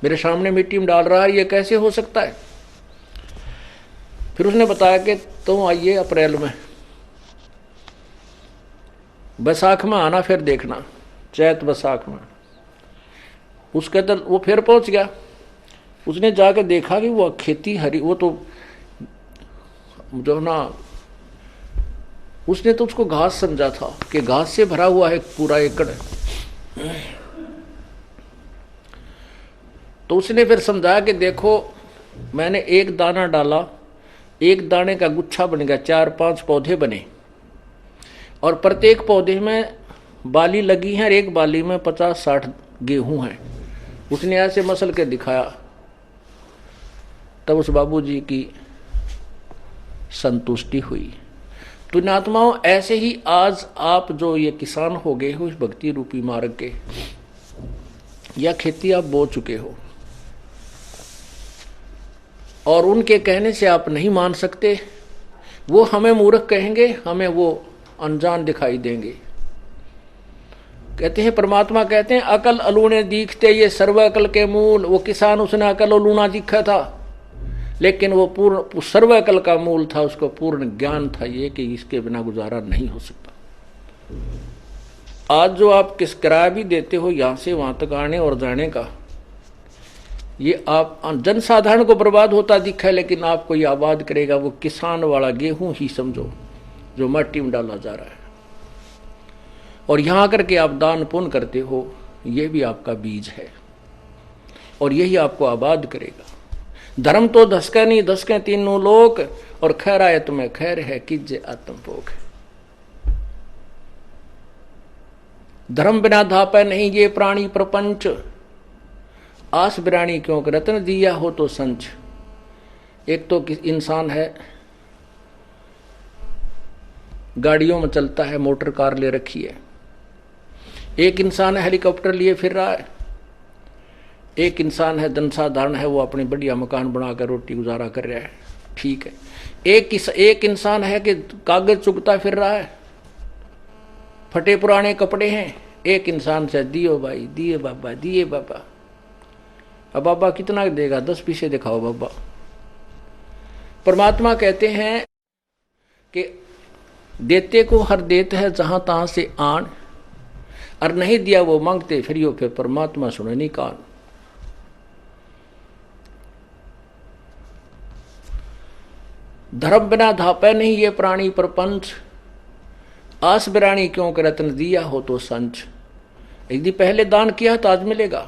मेरे सामने मिट्टी में डाल रहा है, ये कैसे हो सकता है। फिर उसने बताया कि तुम आइए अप्रैल में, बैसाख में आना, फिर देखना चैत बैसाख में। उसके तो वो फिर पहुंच गया। उसने जाकर देखा कि वो खेती हरी, वो तो जो ना उसने तो उसको घास समझा था कि घास से भरा हुआ है पूरा एकड़। तो उसने फिर समझाया कि देखो मैंने एक दाना डाला, एक दाने का गुच्छा बन गया, 4-5 पौधे बने और प्रत्येक पौधे में बाली लगी है, एक बाली में 50-60 गेहूं हैं। उसने ऐसे मसल के दिखाया। तब उस बाबूजी की संतुष्टि हुई। पुण्यात्माओं, ऐसे ही आज आप जो ये किसान हो गए हो इस भक्ति रूपी मार्ग के, या खेती आप बो चुके हो और उनके कहने से आप नहीं मान सकते, वो हमें मूर्ख कहेंगे, हमें वो अनजान दिखाई देंगे। कहते हैं परमात्मा कहते हैं अकल अलूणे दिखते ये सर्व अकल के मूल। वो किसान उसने अकल अलूना दिखा था, लेकिन वो पूर्ण सर्व अकल का मूल था, उसको पूर्ण ज्ञान था ये कि इसके बिना गुजारा नहीं हो सकता। आज जो आप किस किराया भी देते हो यहां से वहां तक आने और जाने का, ये आप जनसाधारण को बर्बाद होता दिखा है, लेकिन आपको ये आबाद करेगा वो किसान वाला गेहूं ही समझो जो मिट्टी में डाला जा रहा है। और यहां आकर के आप दान पुण्य करते हो, ये भी आपका बीज है और यही आपको आबाद करेगा। धर्म तो धसके नहीं धसके तीनों लोक, और खैर आए तुम्हें खैर है कीजे आत्मभोग। धर्म बिना धापे नहीं ये प्राणी प्रपंच, आस बिरानी क्यों रत्न दिया हो तो संच। एक तो इंसान है गाड़ियों में चलता है, मोटर कार ले रखी है, एक इंसान है हेलीकॉप्टर लिए फिर रहा है, एक इंसान है जनसाधारण है, वो अपनी बढ़िया मकान बनाकर रोटी गुजारा कर रहा है, ठीक है। एक इंसान है कि कागज चुगता फिर रहा है, फटे पुराने कपड़े हैं। एक इंसान से दियो भाई, दिए बाबा, दिए बाबा। अब बाबा कितना देगा? 10 पीछे दिखाओ बाबा। परमात्मा कहते हैं कि देते को हर देते है जहां तहां से आन, और नहीं दिया वो मांगते फिर परमात्मा सुने नहीं कान। धर्म बिना धापे नहीं ये प्राणी प्रपंच, आस बिरानी क्यों के रत्न दिया हो तो संच। यदि पहले दान किया तो आज मिलेगा,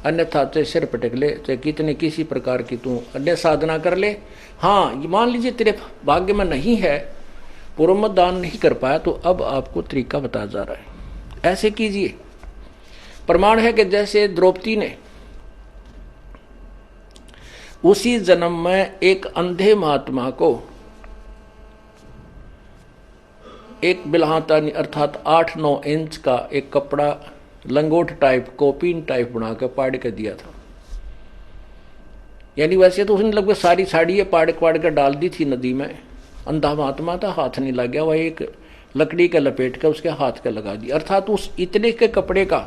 अन्यथा चाहे सिर पटक ले, चाहे कितने किसी प्रकार की तू अन्य साधना कर ले। हाँ, ये मान लीजिए तेरे भाग्य में नहीं है, पूर्व में दान नहीं कर पाया, तो अब आपको तरीका बताया जा रहा है, ऐसे कीजिए। प्रमाण है कि जैसे द्रौपदी ने उसी जन्म में एक अंधे महात्मा को एक बिल्हाता अर्थात 8-9 इंच का एक कपड़ा लंगोट टाइप कोपीन टाइप बना के पाड़ के दिया था। यानी वैसे तो उसने लगभग सारी साड़ी पाड़ के डाल दी थी नदी में। अंधा महात्मा था, हाथ नहीं लग गया, वह एक लकड़ी के लपेट के उसके हाथ के लगा दिया। अर्थात उस इतने के कपड़े का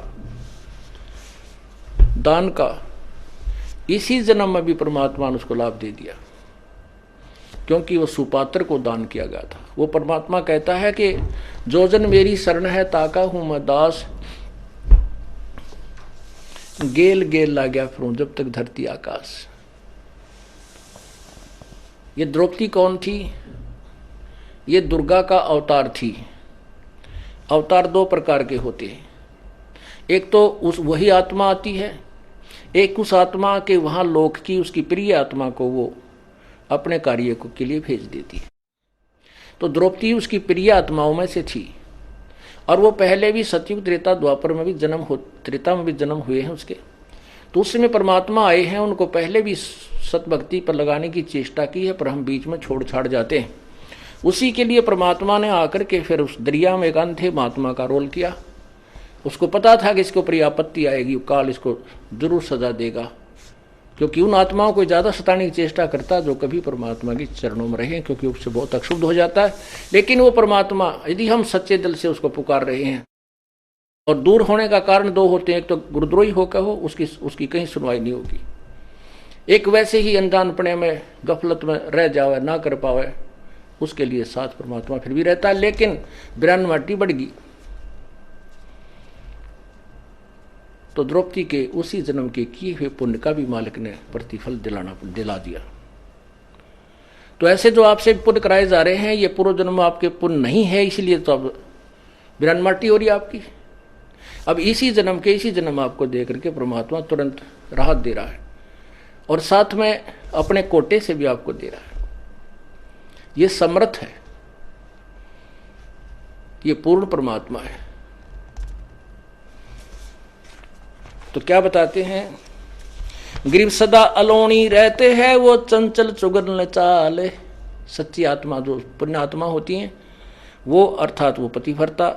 दान का इसी जन्म में भी परमात्मा ने उसको लाभ दे दिया, क्योंकि वो सुपात्र को दान किया गया था। वो परमात्मा कहता है कि जो जन मेरी शरण है ताका हूं मैं दास, गेल गेल ला गया फिरूं जब तक धरती आकाश। ये द्रौपदी कौन थी? ये दुर्गा का अवतार थी। अवतार दो प्रकार के होते हैं, एक तो उस वही आत्मा आती है, एक उस आत्मा के वहां लोक की उसकी प्रिय आत्मा को वो अपने कार्य को के लिए भेज देती है। तो द्रौपदी उसकी प्रिय आत्माओं में से थी, और वो पहले भी सतयुग त्रेता द्वापर में भी त्रेता में भी जन्म हुए हैं उसके। तो उसमें परमात्मा आए हैं, उनको पहले भी सतभक्ति पर लगाने की चेष्टा की है, पर हम बीच में छोड़ छाड़ जाते हैं। उसी के लिए परमात्मा ने आकर के फिर उस दरिया में एक अंधे महात्मा का रोल किया। उसको पता था कि इसके ऊपर आपत्ति आएगी, काल इसको जरूर सजा देगा, क्योंकि उन आत्माओं को ज़्यादा सताने की चेष्टा करता जो कभी परमात्मा के चरणों में रहे, क्योंकि उससे बहुत अक्षुब्ध हो जाता है। लेकिन वो परमात्मा यदि हम सच्चे दिल से उसको पुकार रहे हैं, और दूर होने का कारण दो होते हैं, एक तो गुरुद्रोही होकर हो, उसकी कहीं सुनवाई नहीं होगी। एक वैसे ही अनजानपने में गफलत में रह जावे, ना कर पावे, उसके लिए साथ परमात्मा फिर भी रहता है। लेकिन बिरान माटी बढ़ गई तो द्रौपदी के उसी जन्म के किए हुए पुण्य का भी मालिक ने प्रतिफल दिला दिया। तो ऐसे जो आपसे पुण्य कराए जा रहे हैं, ये पूर्व जन्म आपके पुण्य नहीं है, इसलिए तो अब बिरान माटी हो रही है आपकी। अब इसी जन्म आपको दे करके परमात्मा तुरंत राहत दे रहा है, और साथ में अपने कोटे से भी आपको दे रहा है। ये समर्थ है, ये पूर्ण परमात्मा है। तो क्या बताते हैं? ग्रीव सदा अलोनी रहते हैं, वो चंचल चुगन चाल। सच्ची आत्मा जो पुण्य आत्मा होती हैं वो, अर्थात वो पतिव्रता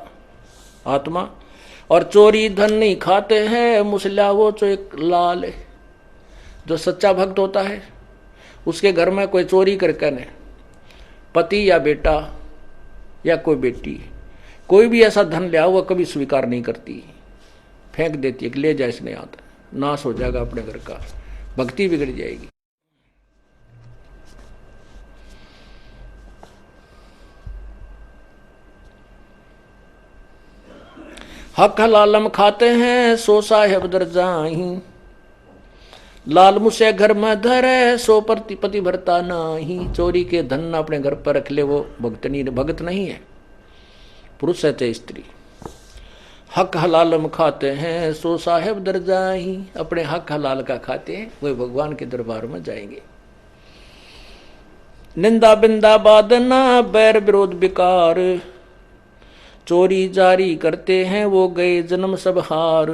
आत्मा, और चोरी धन नहीं खाते हैं, मुसला वो जो एक लाल। जो सच्चा भक्त होता है उसके घर में कोई चोरी करके न, पति या बेटा या कोई बेटी कोई भी ऐसा धन लिया वो कभी स्वीकार नहीं करती, फेंक देती है कि ले जा, इसने आता, नाश हो जाएगा अपने घर का, भक्ति बिगड़ जाएगी। हक हलालम खाते हैं सो साहेब दर जाही, लाल मुसे घर में धरे सो पति भरता नाही। चोरी के धन अपने घर पर रख ले वो भगत नहीं है, पुरुष है चाहे स्त्री। हक हलालम खाते हैं सो साहेब दर जाही, अपने हक हलाल का खाते हैं वे भगवान के दरबार में जाएंगे। निंदा बिंदा बादना बैर विरोध बिकार, चोरी जारी करते हैं वो गए जन्म सब हार।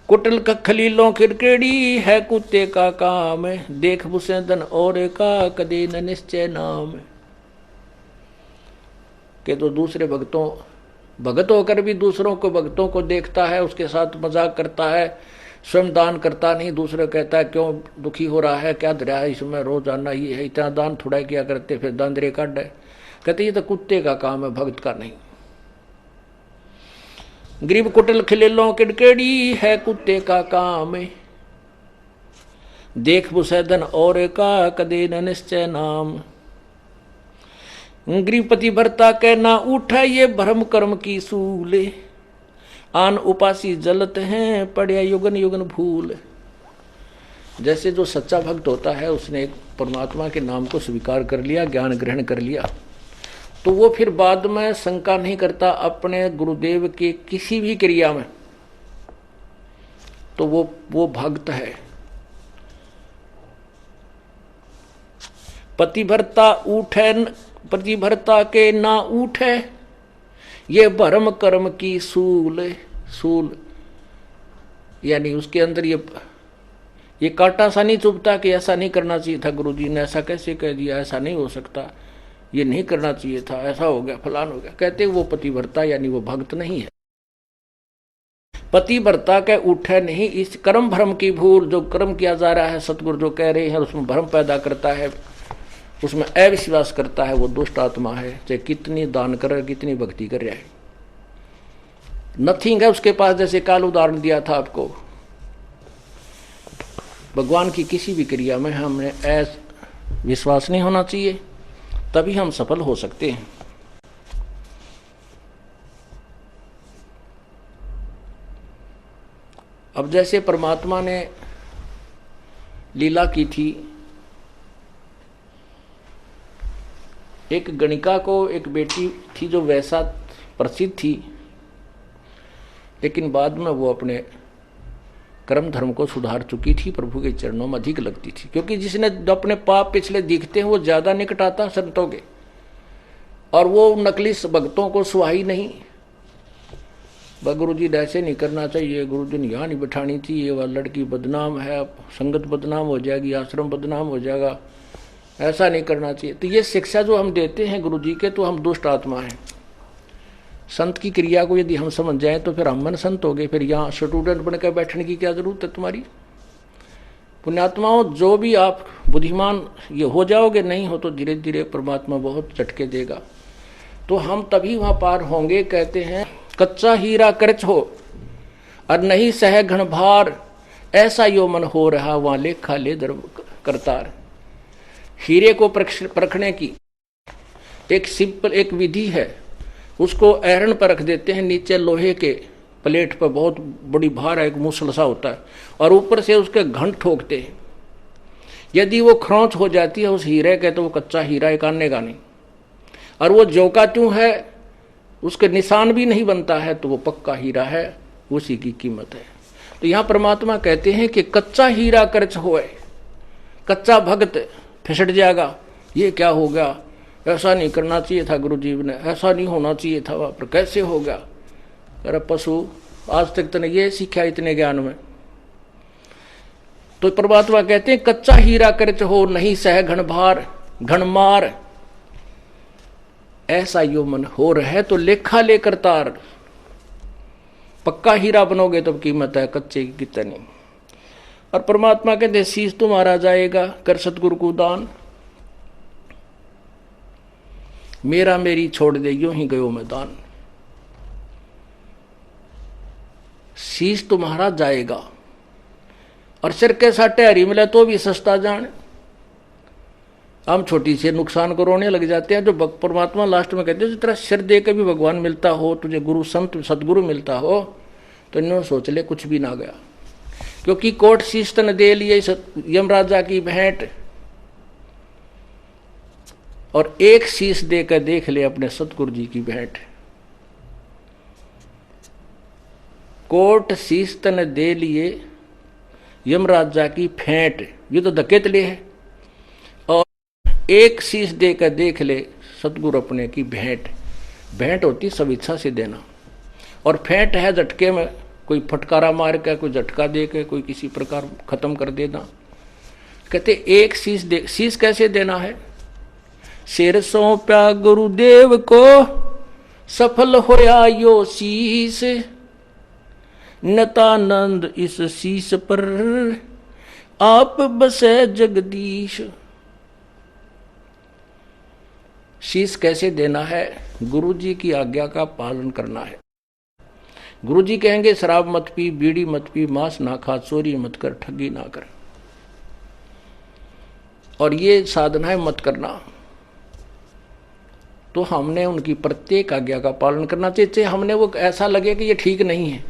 कुटल का खलीलों खिरकेड़ी है कुत्ते का काम, देख बुसे धन और का कदे न निश्चय नाम। के तो दूसरे भगत होकर भी दूसरों को भक्तों को देखता है, उसके साथ मजाक करता है, स्वयं दान करता नहीं, दूसरे कहता है क्यों दुखी हो रहा है, क्या दरिया है इसमें, रोजाना ये है, इतना दान थोड़ा किया करते, फिर दांदरे काट है। कहते ये तो कुत्ते का काम है, भक्त का नहीं। गरीब कुटिल खिलेलों किड़केड़ी है कुत्ते का काम, देख बुसैदन और का कदे न निश्चय नाम। गृहपति भरता के ना उठा ये भ्रम कर्म की सूले, आन उपासी जलत हैं पड़े युगन युगन भूल। जैसे जो सच्चा भक्त होता है उसने एक परमात्मा के नाम को स्वीकार कर लिया, ज्ञान ग्रहण कर लिया, तो वो फिर बाद में शंका नहीं करता अपने गुरुदेव के किसी भी क्रिया में, तो वो भक्त है। पतिभरता के ना उठे ये भरम कर्म की सूल, यानी उसके अंदर ये कांटा सा नहीं चुभता कि ऐसा नहीं करना चाहिए था, गुरुजी ने ऐसा कैसे कह दिया, ऐसा नहीं हो सकता, ये नहीं करना चाहिए था, ऐसा हो गया, फलान हो गया। कहते वो पतिव्रता यानी वो भक्त नहीं है। पतिव्रता के उठे नहीं, इस कर्म भ्रम की भूल, जो कर्म किया जा रहा है सतगुरु जो कह रहे हैं उसमें भ्रम पैदा करता है, उसमें अविश्वास करता है, वो दुष्ट आत्मा है। चाहे कितनी दान कर रहा है, कितनी भक्ति कर रहा है, नथिंग है उसके पास। जैसे काल उदाहरण दिया था आपको, भगवान की किसी भी क्रिया में हमें विश्वास नहीं होना चाहिए, तभी हम सफल हो सकते हैं। अब जैसे परमात्मा ने लीला की थी, एक गणिका को एक बेटी थी जो वैसा प्रसिद्ध थी, लेकिन बाद में वो अपने कर्म धर्म को सुधार चुकी थी, प्रभु के चरणों में अधिक लगती थी। क्योंकि जिसने अपने पाप पिछले दिखते हैं वो ज्यादा निकट आता संतों के, और वो नकली भक्तों को सुहाई नहीं। गुरु जी ऐसे नहीं करना चाहिए, गुरु जी ने यहाँ नहीं बिठानी चाहिए, वह लड़की बदनाम है, संगत बदनाम हो जाएगी, आश्रम बदनाम हो जाएगा, ऐसा नहीं करना चाहिए। तो ये शिक्षा जो हम देते हैं गुरु जी के, तो हम दुष्ट आत्मा हैं। संत की क्रिया को यदि हम समझ जाएं तो फिर हम मन संत हो गए, फिर यहाँ स्टूडेंट बनकर बैठने की क्या जरूरत है तुम्हारी। पुण्यात्माओं, जो भी आप बुद्धिमान ये हो जाओगे, नहीं हो तो धीरे धीरे परमात्मा बहुत झटके देगा, तो हम तभी वहां पार होंगे। कहते हैं कच्चा हीरा करच हो और नहीं सह घन भार, ऐसा यो मन हो रहा वहां लेखा ले दर करतार। हीरे को परखने की एक सिंपल एक विधि है, उसको ऐरन पर रख देते हैं, नीचे लोहे के प्लेट पर बहुत बड़ी भार है, एक मूसल सा होता है, और ऊपर से उसके घंट ठोकते हैं। यदि वो खरोंच हो जाती है उस हीरे के, तो वो कच्चा हीरा एक आनेगा नहीं, और वो जोका त्यों है, उसके निशान भी नहीं बनता है, तो वो पक्का हीरा है, उसी की कीमत है। तो यहाँ परमात्मा कहते हैं कि कच्चा हीरा कर्च होए, कच्चा भक्त फिसट जाएगा। ये क्या हो गया, ऐसा नहीं करना चाहिए था गुरु जी ने, ऐसा नहीं होना चाहिए था, वहाँ पर कैसे हो गया। अरे पशु, आज तक तूने ये सीखा इतने ज्ञान में। तो परमात्मा कहते हैं कच्चा हीरा कर्च हो नहीं सह घन भार घन मार, ऐसा यो मन हो रहे तो लेखा लेकर तार। पक्का हीरा बनोगे तब कीमत है, कच्चे की कितनी। और परमात्मा कहते शीश तुम्हारा जाएगा कर सतगुरु को दान, मेरा मेरी छोड़ दे यूं ही गयो मैदान। शीश तुम्हारा जाएगा, और सिर के साटे हरी मिले तो भी सस्ता जान। हम छोटी से नुकसान को रोने लग जाते हैं। जो परमात्मा लास्ट में कहते हैं जिस तरह सिर दे के भी भगवान मिलता हो, तुझे गुरु संत सदगुरु मिलता हो, तो इन्होंने सोच ले कुछ भी ना गया। क्योंकि कोट शीश तन दे लिए यमराजा की भेंट, और एक शीश देकर देख ले अपने सतगुरु जी की भेंट। कोट शीश तन दे लिए यमराजा की भेंट, ये तो धकेत ले है, और एक शीश देकर देख ले सतगुरु अपने की भेंट। भेंट होती सब इच्छा से देना, और फेंट है झटके में, कोई फटकारा मार के, कोई झटका दे के, कोई किसी प्रकार खत्म कर देना। कहते एक शीश दे, शीश कैसे देना है। सिर सौंप्या गुरुदेव को सफल होया यो शीश, नतानंद इस शीश पर आप बसे जगदीश। शीश कैसे देना है, गुरु जी की आज्ञा का पालन करना है। गुरु जी कहेंगे शराब मत पी, बीड़ी मत पी, मांस ना खा, चोरी मत कर, ठगी ना कर, और ये साधनाएं मत करना। तो हमने उनकी प्रत्येक आज्ञा का पालन करना चाहिए। हमने वो ऐसा लगे कि ये ठीक नहीं है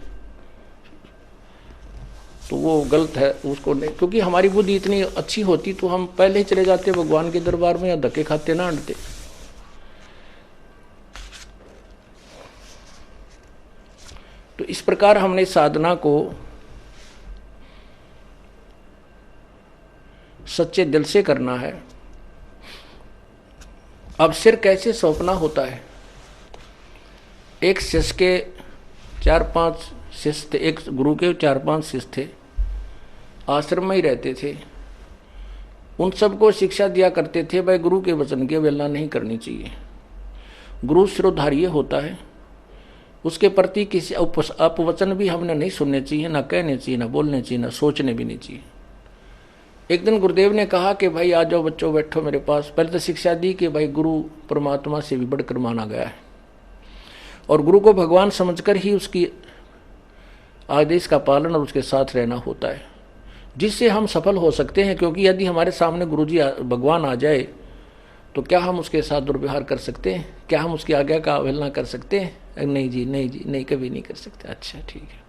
तो वो गलत है, उसको नहीं। क्योंकि हमारी बुद्धि इतनी अच्छी होती तो हम पहले ही चले जाते भगवान के दरबार में, या धक्के खाते ना अंटते। तो इस प्रकार हमने साधना को सच्चे दिल से करना है। अब सिर कैसे सौंपना होता है। एक शिष्य के 4-5 शिष्य थे, एक गुरु के 4-5 शिष्य थे, आश्रम में ही रहते थे। उन सबको शिक्षा दिया करते थे भाई गुरु के वचन की अवहेलना नहीं करनी चाहिए। गुरु शिरोधार्य होता है, उसके प्रति किसी अपवचन भी हमने नहीं सुनने चाहिए, ना कहने चाहिए, ना बोलने चाहिए, ना सोचने भी नहीं चाहिए। एक दिन गुरुदेव ने कहा कि भाई आ जाओ बच्चों, बैठो मेरे पास। पहले तो शिक्षा दी कि भाई गुरु परमात्मा से भी बढ़कर माना गया है और गुरु को भगवान समझकर ही उसकी आदेश का पालन और उसके साथ रहना होता है, जिससे हम सफल हो सकते हैं। क्योंकि यदि हमारे सामने गुरुजी भगवान आ जाए तो क्या हम उसके साथ दुर्व्यवहार कर सकते हैं? क्या हम उसकी आज्ञा का अवहेलना कर सकते हैं? नहीं जी, नहीं जी, नहीं, कभी नहीं कर सकते। अच्छा ठीक है।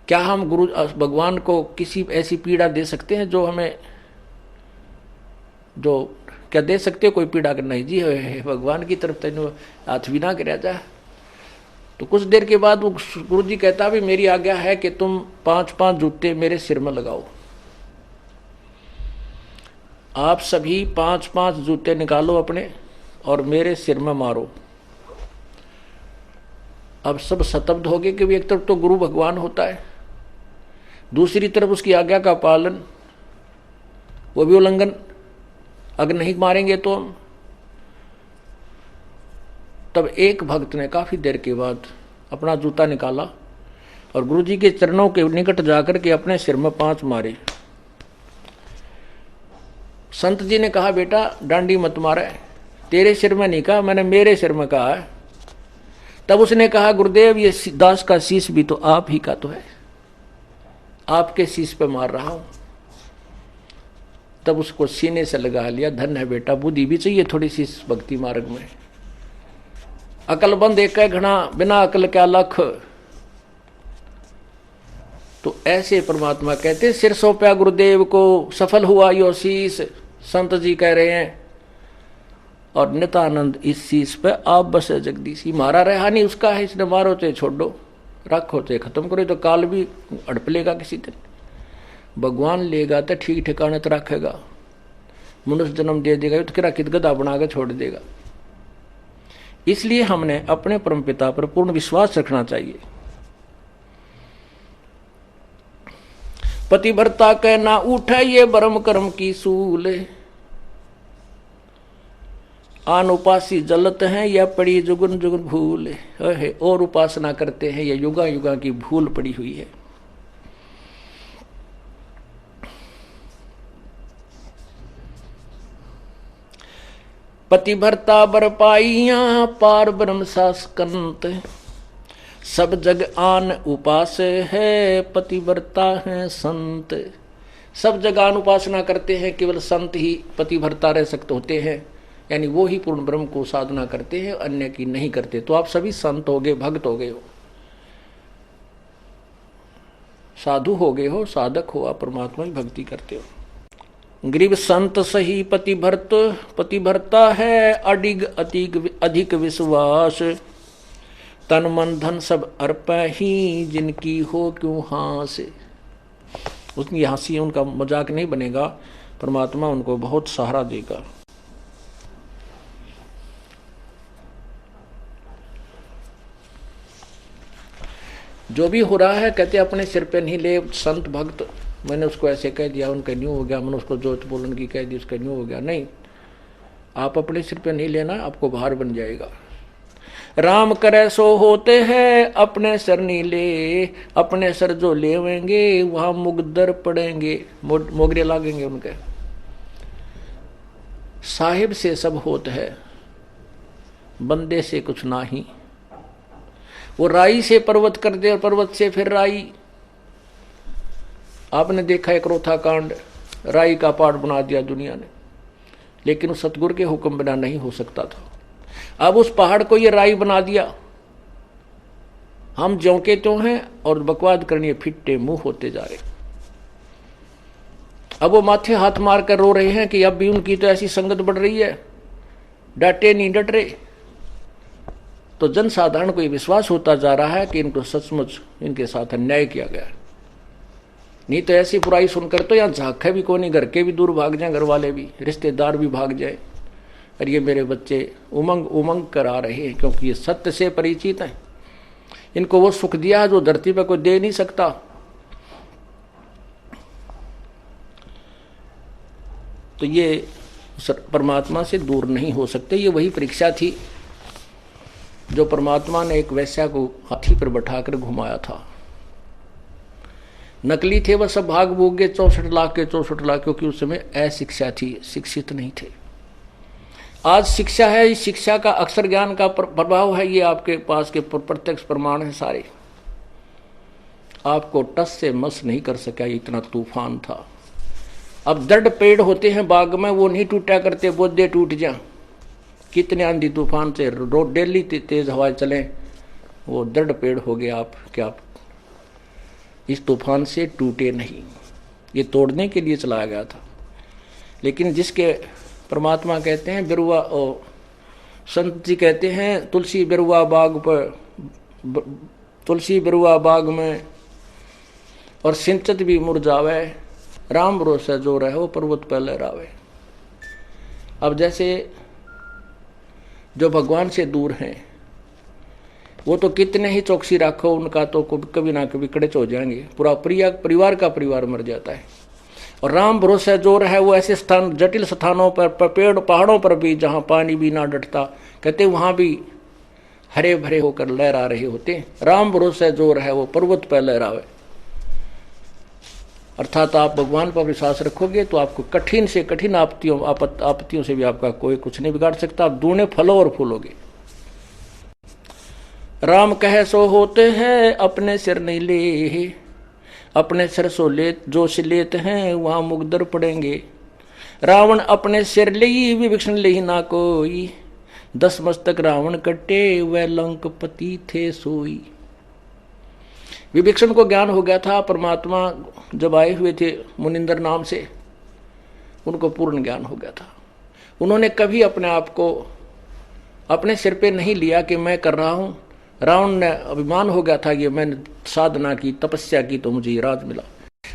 क्या हम गुरु भगवान को किसी ऐसी पीड़ा दे सकते हैं जो हमें, जो क्या दे सकते हो कोई पीड़ा? करना जी भगवान की तरफ तेन हाथ भी ना कर जा। तो कुछ देर के बाद वो गुरु जी कहता भी मेरी आज्ञा है कि तुम 5-5 जूते मेरे सिर में लगाओ। आप सभी 5-5 जूते निकालो अपने और मेरे सिर में मारो। अब सब स्तब्ध हो गए कि एक तरफ तो गुरु भगवान होता है, दूसरी तरफ उसकी आज्ञा का पालन, वो भी उल्लंघन। अगर नहीं मारेंगे तो हम। तब एक भक्त ने काफी देर के बाद अपना जूता निकाला और गुरुजी के चरणों के निकट जाकर के अपने सिर में 5 मारे। संत जी ने कहा बेटा डांडी मत मारे, तेरे सिर में नहीं कहा, मैंने मेरे सिर में कहा है। तब उसने कहा गुरुदेव ये दास का शीश भी तो आप ही का तो है, आपके शीश पे मार रहा हूं। तब उसको सीने से लगा लिया। धन्य है बेटा, बुद्धि भी चाहिए थोड़ी सी इस भक्ति मार्ग में। अकलबंद एक घना, बिना अकल क्या लख। तो ऐसे परमात्मा कहते सिर सौंपया गुरुदेव को, सफल हुआ यो शीश। संत जी कह रहे हैं और नित्यानंद इस शीश पे आप बसे जगदीशी। मारा रहा नहीं उसका है, इसने मारो चाहे छोड़ो, रखो चाहे खत्म करो, तो काल भी अड़प लेगा किसी दिन। भगवान लेगा तो ठीक ठिकाने तो रखेगा, मनुष्य जन्म दे देगा तो किरा कित गधा बना के छोड़ देगा। इसलिए हमने अपने परमपिता पर पूर्ण विश्वास रखना चाहिए। पतिव्रता के ना उठे ये ब्रह्म कर्म की सूल, आन उपासी जलत हैं या पड़ी जुगन जुगन भूल है। और उपासना करते हैं, यह युगा युगा की भूल पड़ी हुई है। पतिव्रता बर पाइया पार ब्रह्म शासकंत, सब जग आन उपास है पतिव्रता है संत। सब जग आन उपासना करते हैं, केवल संत ही पतिव्रता रह सकते होते हैं, यानी वो ही पूर्ण ब्रह्म को साधना करते हैं, अन्य की नहीं करते। तो आप सभी संत हो गए, भक्त हो गए हो, साधु हो गए हो, साधक हो, आप परमात्मा की भक्ति करते हो। गरीब संत सही पतिव्रता है अडिग अधिक विश्वास, तन मन धन सब अर्प ही जिनकी हो क्यों हास। उनकी हंसी, उनका मजाक नहीं बनेगा, परमात्मा उनको बहुत सहारा देगा। जो भी हो रहा है कहते अपने सिर पे नहीं ले। संत भक्त, मैंने उसको ऐसे कह दिया, उनका न्यू हो गया, मैंने उसको जोत बोलन की कह दी, उसका न्यू हो गया। नहीं, आप अपने सिर पे नहीं लेना, आपको भार बन जाएगा। राम करे सो होते हैं अपने सर नहीं ले, अपने सर जो लेवेंगे वहां मुगदर पड़ेंगे, मोगरे लागेंगे उनके। साहिब से सब होत है, बंदे से कुछ ना ही। वो राई से पर्वत कर दे और पर्वत से फिर राई। आपने देखा एक रोथा कांड, राई का पहाड़ बना दिया दुनिया ने, लेकिन उस सतगुरु के हुक्म बिना नहीं हो सकता था। अब उस पहाड़ को ये राई बना दिया। हम ज्यों के त्यों हैं और बकवाद करनी फिट्टे मुंह होते जा रहे। अब वो माथे हाथ मार कर रो रहे हैं कि अब भी उनकी तो ऐसी संगत बढ़ रही है, डटे नहीं डट रहे। तो जनसाधारण को ये विश्वास होता जा रहा है कि इनको सचमुच इनके साथ अन्याय किया गया। नहीं तो ऐसी बुराई सुनकर तो यहाँ झांके भी कोई नहीं, घर के भी दूर भाग जाए, घर वाले भी, रिश्तेदार भी भाग जाए। और ये मेरे बच्चे उमंग उमंग कर आ रहे हैं, क्योंकि ये सत्य से परिचित हैं। इनको वो सुख दिया है जो धरती पर कोई दे नहीं सकता। तो ये परमात्मा से दूर नहीं हो सकते। ये वही परीक्षा थी जो परमात्मा ने एक वैश्या को हाथी पर बैठाकर घुमाया था। नकली थे वह सब, भाग भूग गए 64 लाख के 64 लाख, क्योंकि उस समय अशिक्षा थी, शिक्षित नहीं थे। आज शिक्षा है, इस शिक्षा का अक्षर ज्ञान का प्रभाव है, ये आपके पास के प्रत्यक्ष प्रमाण है सारे। आपको टस से मस नहीं कर सका, इतना तूफान था। अब दृढ़ पेड़ होते हैं बाग में, वो नहीं टूटा करते, बोधे टूट जा। कितने आंधी तूफान से रोड डेली तेज हवाएं चले, वो दृढ़ पेड़ हो गए आप, क्या आप इस तूफान से टूटे नहीं। ये तोड़ने के लिए चलाया गया था। लेकिन जिसके परमात्मा कहते हैं बिरुआ, संत जी कहते हैं तुलसी बिरुआ बाग पर, तुलसी बिरुआ बाग में और सिंचत भी मुरझावे, राम भरोसा जो रहे वो पर्वत पर लहरावे। अब जैसे जो भगवान से दूर हैं वो तो कितने ही चौकसी रखो, उनका तो कभी ना कभी कड़च हो जाएंगे, पूरा परिवार का परिवार मर जाता है। और राम भरोसा जो रहे वो ऐसे स्थान, जटिल स्थानों पर, पेड़ पहाड़ों पर भी जहाँ पानी भी ना डटता, कहते वहाँ भी हरे भरे होकर लहरा रहे होते। राम भरोसा जो रहे वो पर्वत पर लहरावे। अर्थात आप भगवान पर विश्वास रखोगे तो आपको कठिन से कठिन आपत्तियों से भी आपका कोई कुछ नहीं बिगाड़ सकता। आप दूने फलो और फूलोगे। राम कहे सो होते हैं, अपने सिर नहीं ले, अपने सिर सो ले जो से लेते हैं वहां मुगदर पड़ेंगे। रावण अपने सिर ले विभीषण ले ना कोई, 10 मस्तक रावण कटे वह लंकपति थे सोई। विभीषण को ज्ञान हो गया था, परमात्मा जब आए हुए थे मुनिंदर नाम से, उनको पूर्ण ज्ञान हो गया था। उन्होंने कभी अपने आप को अपने सिर पे नहीं लिया कि मैं कर रहा हूं। रावण ने अभिमान हो गया था कि मैंने साधना की, तपस्या की तो मुझे राज मिला।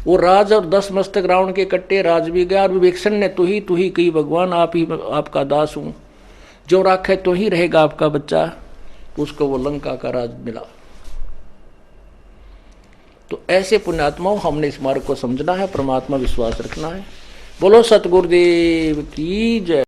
वो राज और 10 मस्तक रावण के कट्टे राज भी गया। और विभीषण ने तू ही कही भगवान आप ही आपका दास हूं, जो राखे तो ही रहेगा आपका बच्चा। उसको वो लंका का राज मिला। तो ऐसे पुण्यात्माओं हमने इस मार्ग को समझना है, परमात्मा विश्वास रखना है। बोलो सतगुरुदेव की जय।